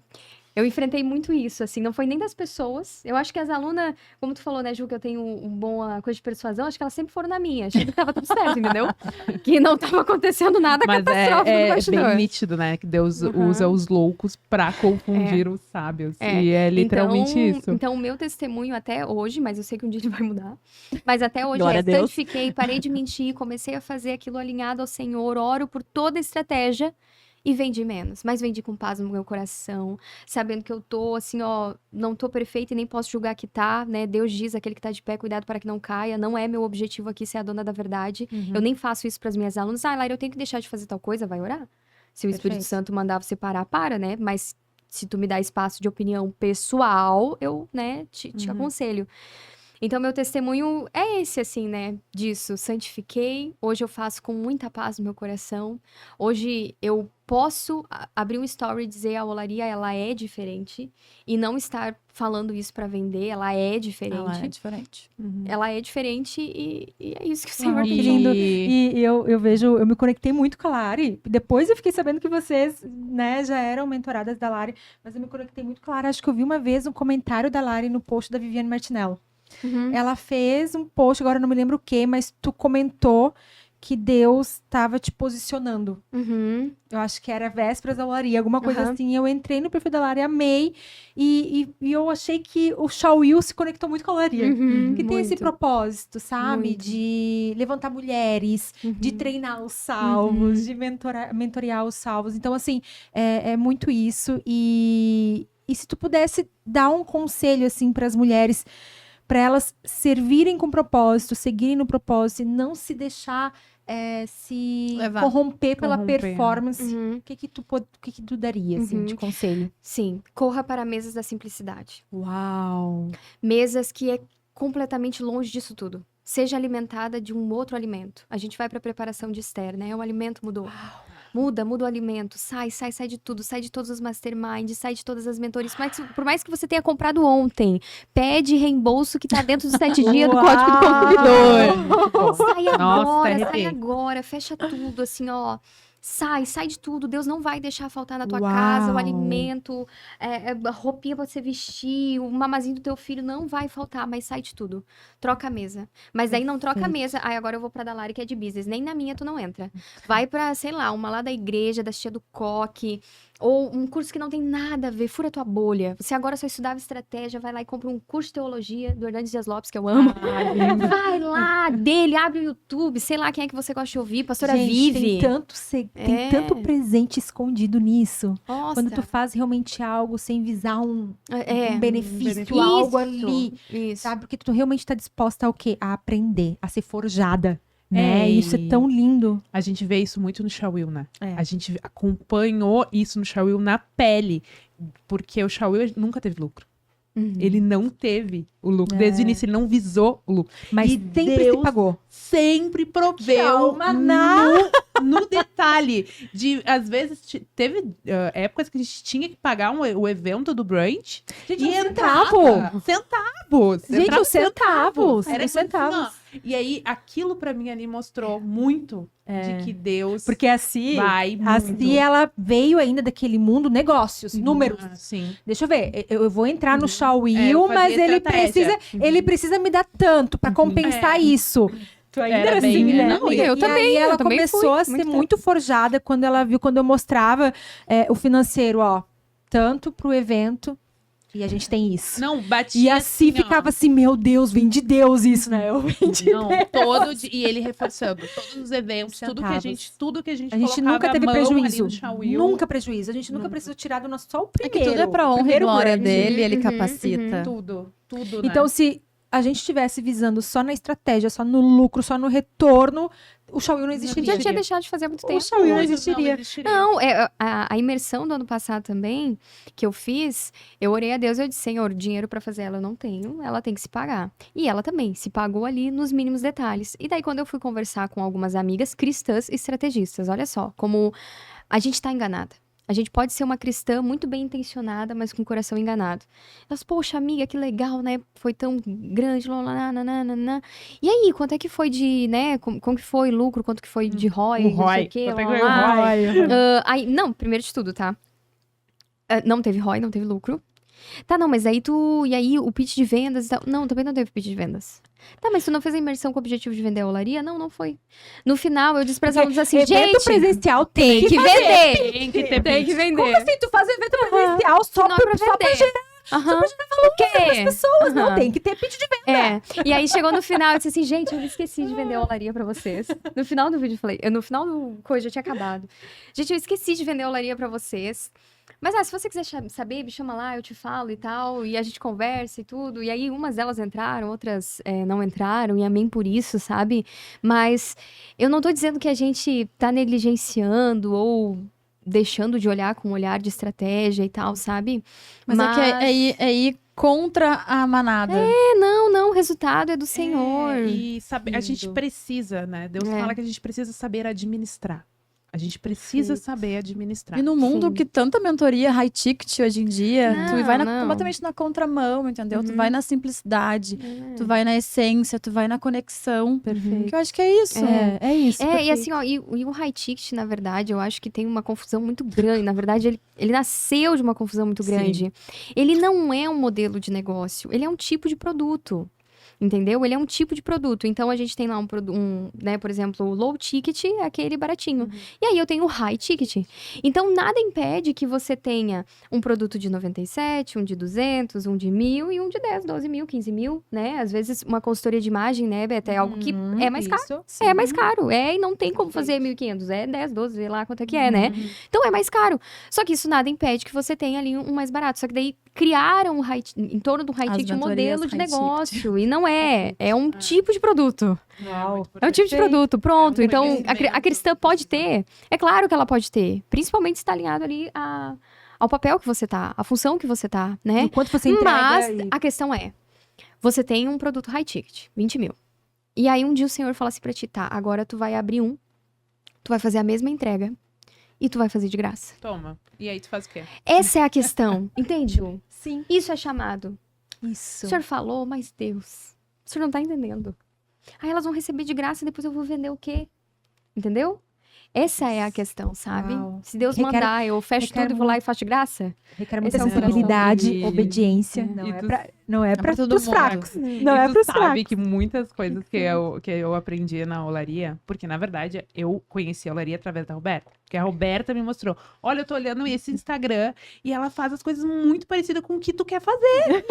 eu enfrentei muito isso, assim, não foi nem das pessoas. Eu acho que as alunas, como tu falou, né, Ju, que eu tenho uma boa coisa de persuasão, acho que elas sempre foram na minha, achando que tava tudo certo, entendeu? Que não tava acontecendo nada Mas catastrófico no é bastidor. bem nítido, né? Que Deus Uhum. usa os loucos pra confundir os sábios. É. E é literalmente isso. Então, o meu testemunho até hoje, mas eu sei que um dia ele vai mudar, mas até hoje Glória a Deus. santifiquei, parei de mentir, comecei a fazer aquilo alinhado ao Senhor, oro por toda a estratégia e vendi menos, mas vendi com paz no meu coração, sabendo que eu tô assim, ó, não tô perfeita e nem posso julgar que tá, né? Deus diz, aquele que tá de pé, cuidado para que não caia, não é meu objetivo aqui ser a dona da verdade. Eu nem faço isso pras minhas alunas. Ah, Laira, eu tenho que deixar de fazer tal coisa, vai orar. Se o Espírito Perfeito. Santo mandar você parar, para, né? Mas se tu me dá espaço de opinião pessoal, eu, né, te aconselho. Então, meu testemunho é esse, assim, né, disso. Santifiquei, hoje eu faço com muita paz no meu coração. Hoje eu posso abrir um story e dizer a olaria, ela é diferente. E não estar falando isso pra vender, ela é diferente. Ela é diferente. Ela é diferente e é isso que o Ah, Senhor que tem. lindo. E eu vejo, eu me conectei muito com a Lari. Depois eu fiquei sabendo que vocês, né, já eram mentoradas da Lari. Mas eu me conectei muito com a Lari. Acho que eu vi uma vez um comentário da Lari no post da Viviane Martinello. Uhum. Ela fez um post, agora eu não me lembro o que, mas tu comentou que Deus estava te posicionando. Uhum. Eu acho que era vésperas da olaria, alguma coisa Aham. assim. Eu entrei no perfil da Lari, amei. E eu achei que o Shaul se conectou muito com a olaria. Uhum. Que tem esse Muito. propósito, sabe? Muito. De levantar mulheres, de Uhum. treinar os salvos, de mentorear os salvos. Então, assim, é muito isso. E se tu pudesse dar um conselho, assim, para as mulheres, para elas servirem com propósito, seguirem no propósito e não se deixar se Levar. corromper pela Corromper. performance. Uhum. O que que tu daria, assim, Uhum. de conselho? Sim, corra para mesas da simplicidade. Uau! Mesas que é completamente longe disso tudo. Seja alimentada de um outro alimento. A gente vai para a preparação de Esther, né? O alimento mudou. Muda o alimento. Sai de tudo. Sai de todos os masterminds, sai de todas as mentorias. Por mais que você tenha comprado ontem, pede reembolso que tá dentro dos 7 dias do Código do Consumidor. Sai agora, sai arrepiei. agora. Fecha tudo, assim, ó. Sai de tudo. Deus não vai deixar faltar na tua Uau. casa o alimento, roupinha pra você vestir, o mamazinho do teu filho não vai faltar, mas sai de tudo. Troca a mesa. Mas daí não troca a mesa. Ai, agora eu vou pra Dalari, que é de business. Nem na minha tu não entra. Vai pra, sei lá, uma lá da igreja, da tia do coque, ou um curso que não tem nada a ver, fura tua bolha. Você agora só estudava estratégia, vai lá e compra um curso de teologia do Hernandes Dias Lopes, que eu amo. Vai lá, dele, abre o YouTube, sei lá quem é que você gosta de ouvir, pastora Gente, Vive. tem tanto presente escondido nisso. Nossa. Quando tu faz realmente algo sem visar um É. benefício, Isso, algo ali, Isso. sabe? Porque tu realmente tá disposta ao quê? A aprender, a ser forjada, né? É, Isso é tão lindo. A gente vê isso muito no Shaul, né? É. A gente acompanhou isso no Shaul na pele. Porque o Shaul nunca teve lucro. Uhum. Ele não teve o lucro. Desde o início, ele não visou o lucro. Mas E sempre se Deus pagou. Sempre proveu Tchau, maná. no detalhe. Às vezes, teve épocas que a gente tinha que pagar o evento do brunch. Gente, E um entrava. Centavos. Gente, Entrava os centavos. Era Os tipo assim, centavos. ó. E aí, aquilo pra mim ali mostrou muito de que Deus Porque assim, vai a muito. Si, ela veio ainda daquele mundo negócios, números. Ah, sim. Deixa eu ver, eu vou entrar no Shaul, eu fazia mas estratégia. ele precisa me dar tanto pra compensar isso. Tu ainda Era era bem- assim, né? Não, eu e também, aí ela eu também começou fui, a ser muito muito forjada quando ela viu, quando eu mostrava o financeiro, ó, tanto pro evento, E a gente tem isso. Não, batia E assim ó. ficava assim, meu Deus, vem de Deus isso, né? Eu vem de Não, Deus. todo dia, e ele reforçando todos os eventos, Centavos. tudo que a gente A gente colocava nunca teve a mão ali prejuízo. no Shawil. Nunca prejuízo. A gente nunca Nunca. precisou tirar do nosso só o É primeiro. que tudo é pra o honra e primeiro glória grande. dele, ele Uhum, capacita. Tudo, né? Então, se a gente estivesse visando só na estratégia, só no lucro, só no retorno, o Shawil não existiria. Já tinha deixado de fazer há muito O tempo. Shawil não Não existiria. Não, a imersão do ano passado também, que eu fiz, eu orei a Deus e eu disse, Senhor, dinheiro pra fazer ela eu não tenho, ela tem que se pagar. E ela também se pagou ali nos mínimos detalhes. E daí, quando eu fui conversar com algumas amigas cristãs estrategistas, olha só, como a gente tá enganada. A gente pode ser uma cristã muito bem intencionada, mas com o coração enganado. Elas, poxa, amiga, que legal, né? Foi tão grande, nananana. E aí, quanto é que foi de, né? Como que foi lucro? Quanto que foi de ROI? O Não sei ROI. o quê, Quanto é que lá, foi o lá. ROI? Aí, não, primeiro de tudo, tá? Não teve ROI, não teve lucro. Tá, não, mas aí e aí o pitch de vendas e tal. Não, também não teve pitch de vendas. Tá, mas tu não fez a imersão com o objetivo de vender a olaria? Não, não foi. No final, eu disse pras alunos assim, Evento gente, presencial tem que fazer. vender. Tem que ter Tem que pitch. vender. Como assim? Tu faz evento presencial só Não é pra pra vender. gerar Aham. o quê? as pessoas. Não, Aham. tem que ter pitch de venda. É, e aí chegou no final, eu disse assim, gente, eu esqueci de vender a olaria pra vocês. No final do vídeo, eu falei, no final do coisa já tinha acabado. Gente, eu esqueci de vender a olaria pra vocês. Mas, se você quiser saber, me chama lá, eu te falo e tal, e a gente conversa e tudo. E aí, umas delas entraram, outras não entraram, e amém por isso, sabe? Mas eu não tô dizendo que a gente tá negligenciando ou deixando de olhar com um olhar de estratégia e tal, sabe? Mas é que é ir contra a manada. Não, o resultado é do Senhor. E a gente Lindo. precisa, né? Deus É. fala que a gente precisa saber administrar. A gente precisa Perfeito. saber administrar. E no mundo Sim. que tanta mentoria high ticket hoje em dia, Não, tu vai não. completamente na contramão, entendeu? Tu Uhum. vai na simplicidade, É. tu vai na essência, tu vai na conexão. Perfeito. Que eu acho que é isso. É isso. E perfeito. assim, ó, e o high ticket, na verdade, eu acho que tem uma confusão muito grande. Na verdade, ele nasceu de uma confusão muito Sim. grande. Ele não é um modelo de negócio, ele é um tipo de produto. Entendeu? Ele é um tipo de produto. Então, a gente tem lá né, por exemplo, o low ticket é aquele baratinho. E aí, eu tenho o high ticket. Então, nada impede que você tenha um produto de 97, um de 200, um de 1.000 e um de 10, 12 mil, 15 mil, né? Às vezes, uma consultoria de imagem, né, Beto, é algo que é mais caro. Isso. É mais caro, e não tem como fazer 1.500, é 10, 12, sei lá quanto é que é, né? Então é mais caro. Só que isso nada impede que você tenha ali um mais barato. Só que daí criaram em torno do high As ticket um mentorias modelo de high negócio. E não é um tipo de produto. Uau. É um tipo de produto, pronto. É um Então conhecimento. a cristã pode ter. É claro que ela pode ter. Principalmente se está alinhado ali ao papel que você tá, à função que você tá, né? O quanto você entrega Mas e- a questão é, você tem um produto high ticket, 20 mil. E aí um dia o Senhor fala assim pra ti, tá, agora tu vai abrir tu vai fazer a mesma entrega e tu vai fazer de graça. Toma. E aí tu faz o quê? Essa é a questão, entende, Ju? Sim. Isso é chamado. Isso. O Senhor falou, mas Deus, o Senhor não tá entendendo. Aí elas vão receber de graça e depois eu vou vender o quê? Entendeu? Essa é a questão, sabe? Uau. Se Deus Requer- mandar, eu fecho requer tudo e vou lá e faço de graça? Requer muita Esse é um sensibilidade, coração. obediência. E Não é tu- pra, não é pra pra todo pros mundo. fracos. Não E é tu pros sabe fracos. que muitas coisas que eu aprendi na olaria, porque na verdade eu conheci a olaria através da Roberta. Porque a Roberta me mostrou, olha, eu tô olhando esse Instagram e ela faz as coisas muito parecidas com o que tu quer fazer.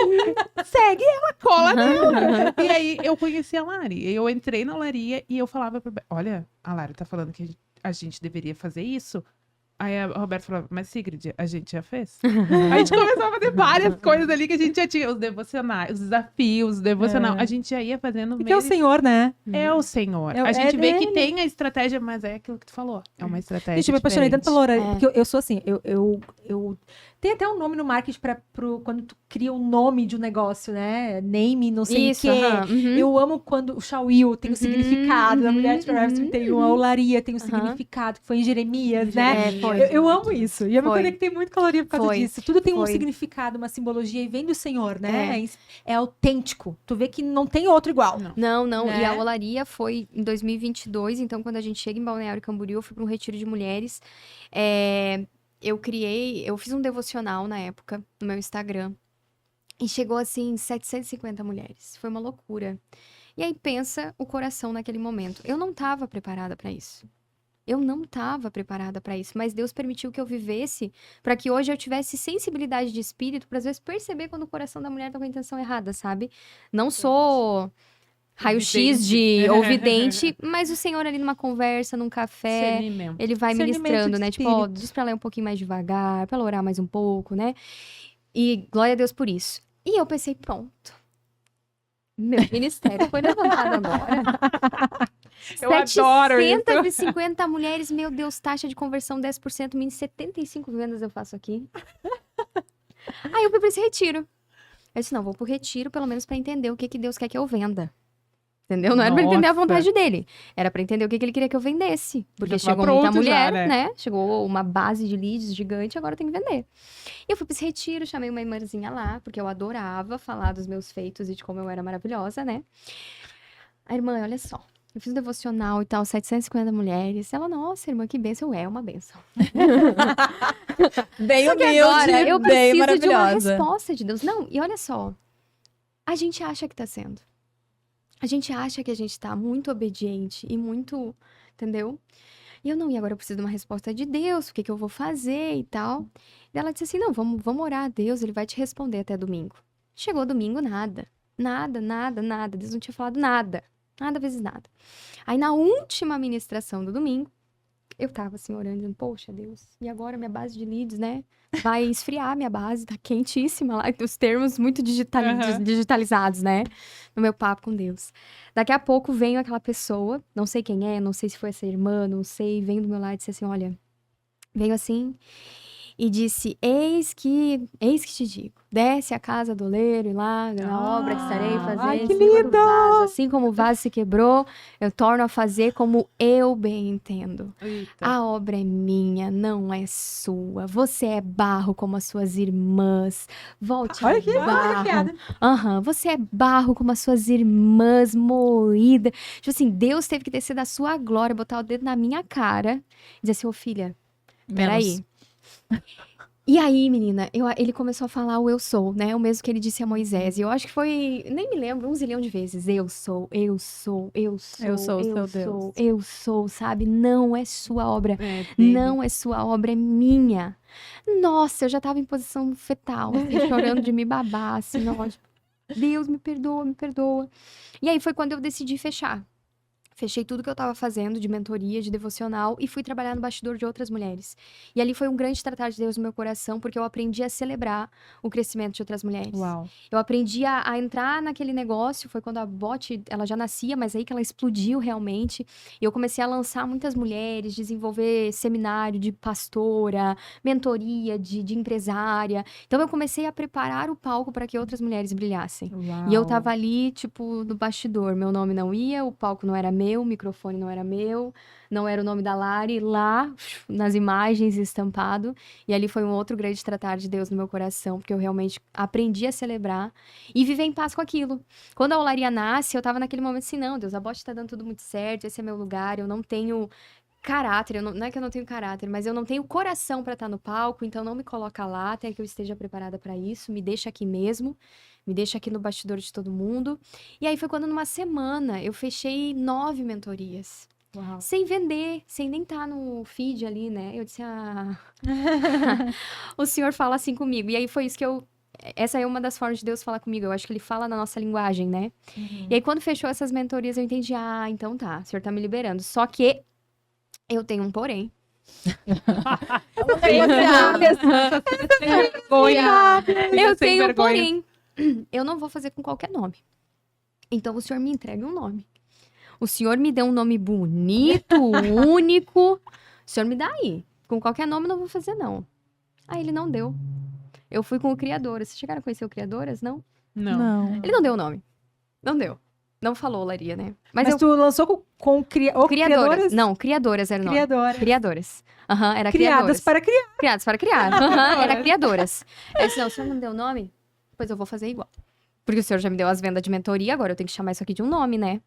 Segue ela, cola nela. E aí eu conheci a Lari. Eu entrei na olaria e eu falava pra Roberta, olha, a Lari tá falando que a gente deveria fazer isso. Aí a Roberta falava, mas Sigrid, a gente já fez? A gente começou a fazer várias coisas ali que a gente já tinha. Os devocionais, os desafios, o devocional. A gente já ia fazendo Porque é o meio... Senhor, né? É o Senhor. É- A gente é vê que dele. tem a estratégia, mas é aquilo que tu falou. É uma estratégia Gente, eu me apaixonei tanto pela diferente. Laura, porque eu sou assim, eu tem até um nome no marketing quando tu cria um nome de um negócio, né? Name, não sei Isso, o quê. aham, uhum. Eu amo quando o Shawil tem o significado, a mulher de Provérbios uhum, 31, a Olaria tem o Aham. significado, que foi em Jeremias, né? É, foi. Eu amo isso. E eu me Foi. conectei muito com a Olaria por causa Foi. disso. Tudo tem um Foi. significado, uma simbologia, e vem do Senhor, né? É autêntico. Tu vê que não tem outro igual. Não. Não. Né? E a olaria foi em 2022, então quando a gente chega em Balneário Camboriú, eu fui para um retiro de mulheres. Eu fiz um devocional na época no meu Instagram e chegou assim 750 mulheres. Foi uma loucura. E aí pensa o coração naquele momento. Eu não estava preparada para isso. Eu não estava preparada para isso, mas Deus permitiu que eu vivesse para que hoje eu tivesse sensibilidade de espírito para às vezes perceber quando o coração da mulher tá com a intenção errada, sabe? Não sou raio-x de ouvidente, mas o Senhor ali numa conversa, num café, Discernimento. ele vai Discernimento ministrando, de né? Tipo, ó, espírito. diz pra ela ir um pouquinho mais devagar, pra ela orar mais um pouco, né? E glória a Deus por isso. E eu pensei, pronto. Meu ministério foi levantado agora. Eu adoro isso. 750 mulheres, meu Deus, taxa de conversão 10%, mínimo 75 vendas eu faço aqui. Aí eu fui pra esse retiro. Eu disse, não, vou pro retiro pelo menos pra entender o que que Deus quer que eu venda. Entendeu? Não era pra entender a Nossa. vontade dele. Era pra entender o que que ele queria que eu vendesse. Porque Já tava chegou muita pronto já, mulher, né? né? Chegou uma base de leads gigante, agora tem que vender. E eu fui pra esse retiro, chamei uma irmãzinha lá, porque eu adorava falar dos meus feitos e de como eu era maravilhosa, né? A irmã, olha só. Eu fiz um devocional e tal, 750 mulheres. Ela, nossa, irmã, que bênção. É uma bênção. Bem Só que humilde, agora eu bem preciso de uma maravilhosa. resposta de Deus. Não, e olha só. A gente acha que tá sendo. A gente acha que a gente tá muito obediente e muito, entendeu? E eu não, e agora eu preciso de uma resposta de Deus, o que que eu vou fazer e tal. E ela disse assim, não, vamos orar a Deus, ele vai te responder até domingo. Chegou domingo, nada. Nada, nada, nada. Deus não tinha falado nada. Nada vezes nada. Aí na última ministração do domingo, eu tava assim orando, dizendo, poxa Deus, e agora minha base de leads, né? Vai esfriar minha base, tá quentíssima lá, os termos muito digitalizados, né? No meu papo com Deus. Daqui a pouco vem aquela pessoa, não sei quem é, não sei se foi essa irmã, não sei, vem do meu lado e disse assim, olha, veio assim e disse, eis que te digo, desce a casa do oleiro e lá, na obra que estarei fazendo. ai, que em cima do lindo! vaso. Assim como o vaso se quebrou, eu torno a fazer como eu bem entendo. Eita. A obra é minha, não é sua. Você é barro como as suas irmãs. Volte Olha ao que barro. piada. Aham, você é barro como as suas irmãs, moída. Tipo assim, Deus teve que descer da sua glória, botar o dedo na minha cara e dizer assim, ô filha, peraí. E aí, menina, ele começou a falar o eu sou, né? O mesmo que ele disse a Moisés. E eu acho que foi, nem me lembro, 1 zilhão de vezes. Eu sou, eu sou, eu sou, Eu sou o seu eu Deus. sou, eu sou, sabe? Não é sua obra. É, Não é sua obra, é minha. Nossa, eu já tava em posição fetal, assim, chorando de me babar, assim, ó, tipo, Deus, me perdoa, me perdoa. E aí foi quando eu decidi fechar. Fechei tudo que eu tava fazendo de mentoria, de devocional e fui trabalhar no bastidor de outras mulheres. E ali foi um grande tratar de Deus no meu coração, porque eu aprendi a celebrar o crescimento de outras mulheres. Uau. Eu aprendi a entrar naquele negócio, foi quando a Bot, ela já nascia, mas aí que ela explodiu realmente. E eu comecei a lançar muitas mulheres, desenvolver seminário de pastora, mentoria de empresária. Então eu comecei a preparar o palco para que outras mulheres brilhassem. Uau. E eu tava ali, tipo, no bastidor. Meu nome não ia, o palco não era meu, o microfone não era meu, não era o nome da Lari, lá, nas imagens estampado. E ali foi um outro grande tratar de Deus no meu coração, porque eu realmente aprendi a celebrar e viver em paz com aquilo. Quando a Olaria nasce, eu tava naquele momento assim, não, Deus, a Bote tá dando tudo muito certo, esse é meu lugar, eu não tenho caráter, não é que eu não tenho caráter, mas eu não tenho coração pra estar no palco, então não me coloca lá até que eu esteja preparada pra isso, me deixa aqui mesmo, me deixa aqui no bastidor de todo mundo. E aí foi quando numa semana eu fechei 9 mentorias. Uau. Sem vender, sem nem estar no feed ali, né? Eu disse, o senhor fala assim comigo. E aí foi isso que essa é uma das formas de Deus falar comigo. Eu acho que ele fala na nossa linguagem, né? E aí quando fechou essas mentorias eu entendi, então tá, o senhor tá me liberando. Só que eu tenho um porém. Eu tenho um porém. Eu não vou fazer com qualquer nome. Então o senhor me entrega um nome. O senhor me deu um nome bonito, único. O senhor me dá aí. Com qualquer nome eu não vou fazer, não. Aí ele não deu. Eu fui com o Criadoras. Vocês chegaram a conhecer o Criadoras, não? Não. Ele não deu o nome. Não deu. Não falou, Laria, né? Mas tu lançou com Criadoras. Não, Criadoras era o nome. Criadoras. Criadoras. Aham, era Criadas Criadoras. para criar. Criados para criar. Aham, era Criadoras. Eu disse, não, o senhor não me deu o nome? Pois eu vou fazer igual. Porque o senhor já me deu as vendas de mentoria, agora eu tenho que chamar isso aqui de um nome, né?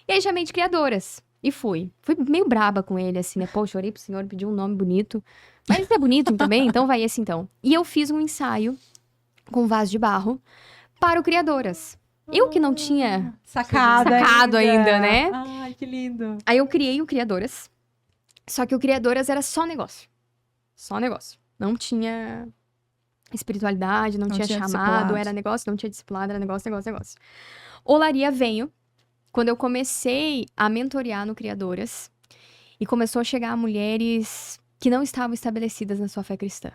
E aí chamei de Criadoras. E fui. Fui meio braba com ele, assim, né? Poxa, orei pro senhor, pedi um nome bonito. Mas esse é bonito também, então vai esse então. E eu fiz um ensaio com vaso de barro para o Criadoras. Eu que não tinha Sacado ainda, né? Ai, que lindo. Aí eu criei o Criadoras. Só que o Criadoras era só negócio. Só negócio. Não tinha espiritualidade, não tinha chamado, discipulado. era negócio, não tinha discipulado, era negócio, negócio, negócio. Olaria veio quando eu comecei a mentorear no Criadoras e começou a chegar mulheres que não estavam estabelecidas na sua fé cristã.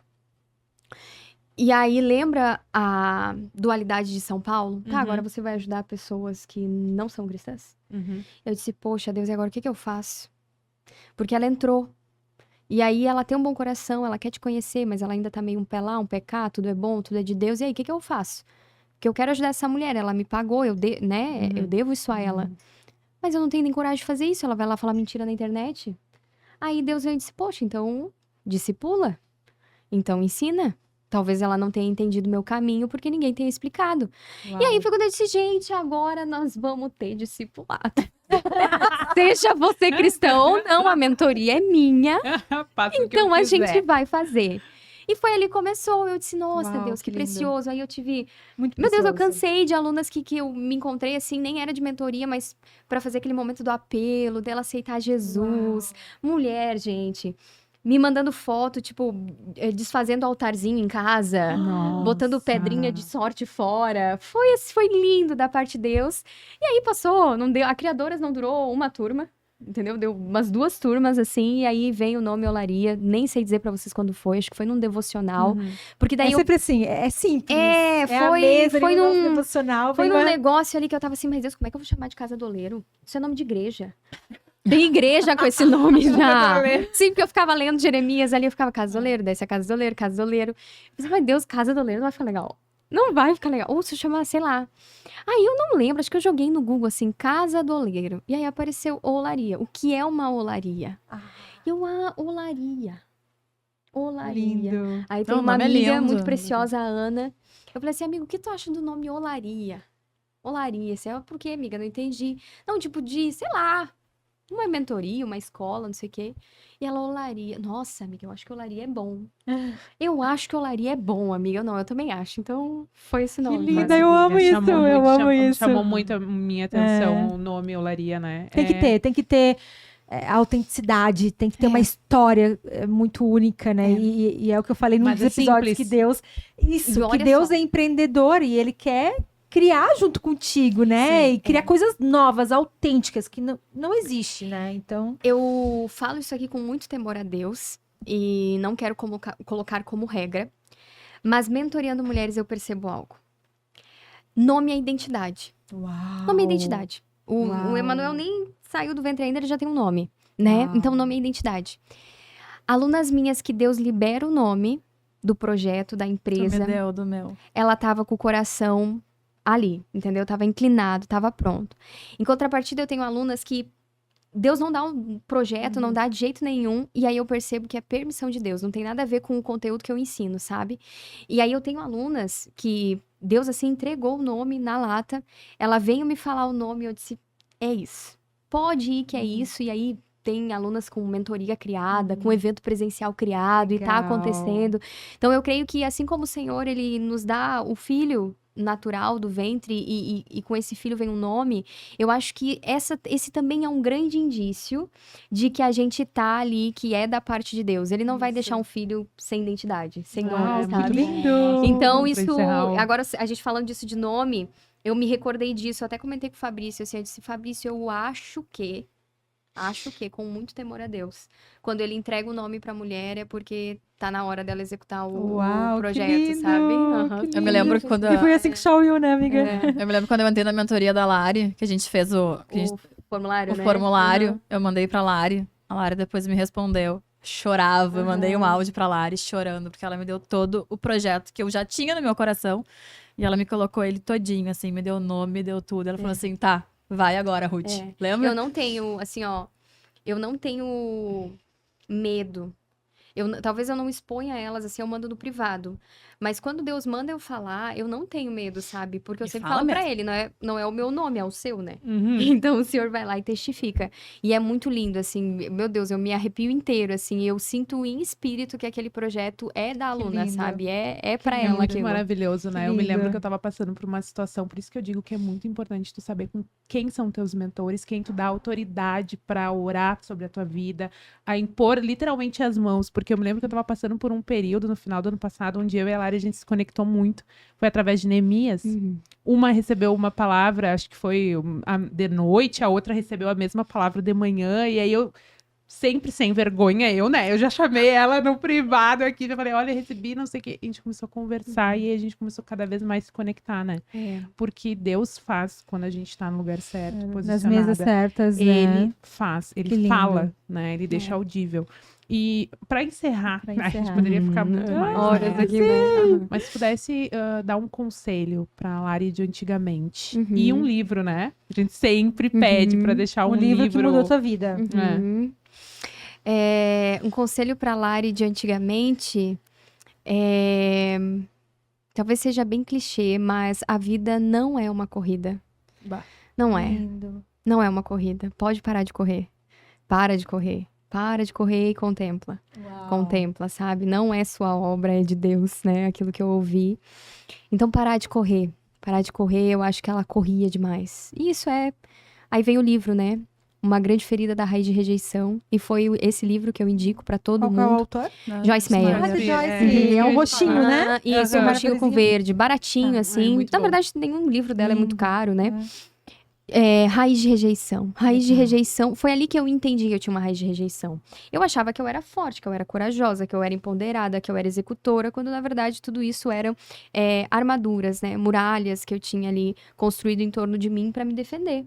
E aí, lembra a dualidade de São Paulo? Tá, Uhum. agora você vai ajudar pessoas que não são cristãs? Uhum. Eu disse, poxa, Deus, e agora o que eu faço? Porque ela entrou. E aí ela tem um bom coração, ela quer te conhecer, mas ela ainda tá meio um pé lá, um pé cá, tudo é bom, tudo é de Deus. E aí, o que eu faço? Porque eu quero ajudar essa mulher, ela me pagou, né? Eu devo isso a ela. Mas eu não tenho nem coragem de fazer isso, ela vai lá falar mentira na internet. Aí Deus veio e disse, poxa, então discipula. Então ensina. Talvez ela não tenha entendido o meu caminho, porque ninguém tenha explicado. E aí foi quando eu disse, gente, agora nós vamos ter discipulado. Seja você cristão ou não, a mentoria é minha. Faça o que eu Então a quiser. gente vai fazer. E foi ali que começou. Eu disse, nossa, Uau, Deus, que que lindo. precioso. Aí eu tive. Muito Meu Deus, eu precioso. cansei de alunas que eu me encontrei assim, nem era de mentoria, mas pra fazer aquele momento do apelo, dela aceitar Jesus. Mulher, gente. Me mandando foto, tipo, desfazendo altarzinho em casa. Botando pedrinha de sorte fora. Foi lindo da parte de Deus. E aí passou, não deu, a Criadoras não durou uma turma, entendeu? Deu umas 2 turmas, assim, e aí vem o nome Olaria. Nem sei dizer pra vocês quando foi, acho que foi num devocional. Porque daí É sempre assim, é simples. É, a foi- mesa, foi ali no nosso num- devocional. foi vem num uma- negócio ali que eu tava assim, mas Deus, como é que eu vou chamar de Casa do Oleiro? Isso é nome de igreja. Tem igreja com esse nome já. Sim, porque eu ficava lendo Jeremias ali, eu ficava Casa do Oleiro, desce a Casa do Oleiro, Casa do Oleiro. Eu pensei, mas Deus, Casa do Oleiro não vai ficar legal. Não vai ficar legal. Ou se eu chamar, sei lá. Aí eu não lembro, acho que eu joguei no Google assim, Casa do Oleiro. E aí apareceu olaria. O que é uma olaria? Ah. Olaria. Olaria. Lindo. Aí tem Não, o uma nome é amiga lindo. muito preciosa, a Ana. Eu falei assim, amigo, o que tu acha do nome Olaria? Olaria, você é por quê, amiga? Não entendi. Não, tipo de, sei lá, uma mentoria, uma escola, não sei o quê. E ela, Olaria. Nossa, amiga, eu acho que Olaria é bom. Eu acho que Olaria é bom, amiga. Não, eu também acho. Então, foi esse nome. linda, eu amo isso, eu amo isso. Chamou muito a minha atenção o nome Olaria, né? Tem que ter autenticidade, tem que ter uma história muito única, né? E é o que eu falei nos Mas é episódios simples. que Deus. Isso, E que olha Deus só. é empreendedor e ele quer criar junto contigo, né? Sim, e criar coisas novas, autênticas, que não existe, né? Então. Eu falo isso aqui com muito temor a Deus e não quero colocar como regra, mas mentoreando mulheres eu percebo algo. Nome é identidade. Uau! Nome é identidade. Uau. O Emanuel nem saiu do ventre ainda, ele já tem um nome, né? Uau. Então, nome é identidade. Alunas minhas que Deus libera o nome do projeto, da Tu me empresa, deu do meu. ela tava com o coração ali, entendeu? Tava inclinado, tava pronto. Em contrapartida, eu tenho alunas que Deus não dá um projeto, não dá de jeito nenhum, e aí eu percebo que é permissão de Deus, não tem nada a ver com o conteúdo que eu ensino, sabe? E aí eu tenho alunas que Deus, assim, entregou o nome na lata, ela veio me falar o nome e eu disse, é isso, pode ir que é isso, e aí tem alunas com mentoria criada, com evento presencial criado, e tá Legal. acontecendo. Então eu creio que assim como o Senhor, ele nos dá o filho natural do ventre e com esse filho vem um nome, eu acho que esse também é um grande indício de que a gente tá ali, que é da parte de Deus. Ele não vai deixar um filho sem identidade, sem nome, Muito sabe? lindo. Então, Pra isso. encerrar o- Agora, a gente falando disso de nome, eu me recordei disso. Eu até comentei com o Fabrício, assim, eu disse, Fabrício, eu acho que, com muito temor a Deus, quando ele entrega o nome pra mulher é porque tá na hora dela executar o Uau, que projeto, lindo, sabe? Aham. que Eu me lembro que quando E foi assim que Shaw You, né, amiga? É, eu me lembro quando eu entrei na mentoria da Lari, que a gente fez o formulário, né? formulário, Uhum. eu mandei pra Lari. A Lari depois me respondeu. Chorava, eu mandei um áudio pra Lari chorando, porque ela me deu todo o projeto que eu já tinha no meu coração. E ela me colocou ele todinho, assim, me deu o nome, me deu tudo. Ela falou assim, tá, vai agora, Ruth. É. Lembra? Eu não tenho, assim, ó, eu não tenho medo. Talvez eu não exponha elas, assim, eu mando no privado. Mas quando Deus manda eu falar, eu não tenho medo, sabe? Porque eu E sempre fala falo pra mesmo. ele, não é o meu nome, é o seu, né? Uhum. Então o senhor vai lá e testifica. E é muito lindo, assim, meu Deus, eu me arrepio inteiro, assim, eu sinto em espírito que aquele projeto é da aluna, lindo. sabe? É pra É ela muito aquilo. maravilhoso, né? Que Eu me lembro lindo. que eu tava passando por uma situação, por isso que eu digo que é muito importante tu saber com quem são teus mentores, quem tu dá autoridade pra orar sobre a tua vida, a impor literalmente as mãos, porque eu me lembro que eu tava passando por um período no final do ano passado, onde eu e a Lari, a gente se conectou muito, foi através de Neemias. Uma recebeu uma palavra, acho que foi de noite, a outra recebeu a mesma palavra de manhã, e aí eu sempre sem vergonha, né? Eu já chamei ela no privado aqui, já falei, olha, recebi, não sei o quê. A gente começou a conversar e a gente começou cada vez mais a se conectar, né? É. Porque Deus faz quando a gente tá no lugar certo, Nas posicionada. mesas certas, Ele né? faz, Que ele lindo. fala, né? Ele deixa audível. E pra encerrar, Pra né, a gente encerrar. poderia ficar muito mais, Horas né? aqui, né? Aham. Mas se pudesse dar um conselho pra Lari de antigamente Uhum. e um livro, né? A gente sempre pede pra deixar Um um livro que mudou tua vida. Uhum. Um conselho pra Lari de antigamente talvez seja bem clichê, mas a vida não é uma corrida. Bah. Não é. Lindo. Não é uma corrida. Pode parar de correr. Para de correr. Para de correr e contempla. Uau. Contempla, sabe? Não é sua obra, é de Deus, né? Aquilo que eu ouvi. Então, parar de correr. Parar de correr, eu acho que ela corria demais. E isso é... Aí vem o livro, né? Uma grande ferida da raiz de rejeição. E foi esse livro que eu indico pra todo Qual que é o mundo. autor? Joyce Meyer. Ah, da Joyce, Joyce. É um roxinho, né? Ah, isso, um Aham. roxinho com verde. Baratinho, Tá. assim. muito Na bom. verdade, nenhum livro dela é muito Lindo. caro, né? Raiz de rejeição. Raiz de Legal. rejeição. Foi ali que eu entendi que eu tinha uma raiz de rejeição. Eu achava que eu era forte, que eu era corajosa, que eu era empoderada, que eu era executora, quando na verdade tudo isso eram armaduras, né? Muralhas que eu tinha ali construído em torno de mim pra me defender.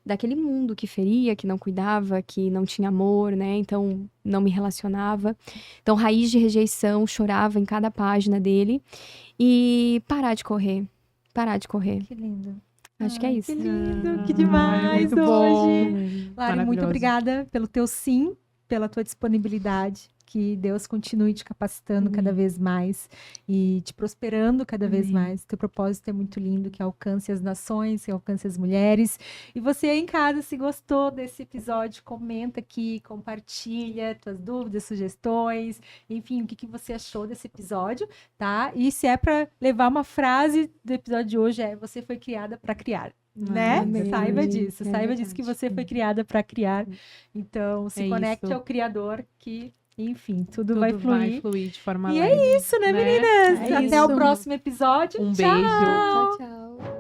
Daquele mundo que feria, que não cuidava, que não tinha amor, né? Então não me relacionava. Então, raiz de rejeição, chorava em cada página dele. E parar de correr. Parar de correr. Que lindo. Acho que é isso. Que lindo, que Ai, demais muito bom. hoje. Lari, muito Maravilhoso. obrigada pelo teu sim, pela tua disponibilidade. Que Deus continue te capacitando cada vez mais e te prosperando cada vez mais. Teu propósito é muito lindo, que alcance as nações, que alcance as mulheres. E você aí em casa, se gostou desse episódio, comenta aqui, compartilha tuas dúvidas, sugestões, enfim, o que você achou desse episódio, tá? E se é para levar uma frase do episódio de hoje, você foi criada para criar. Né? Amém. Saiba disso, É saiba disso que você foi criada para criar. Então, se É conecte isso. ao Criador, que, enfim, tudo Tudo vai fluir. de forma E leve. é isso, né, meninas? É Até isso. o próximo episódio. Um Tchau! beijo. Tchau, tchau.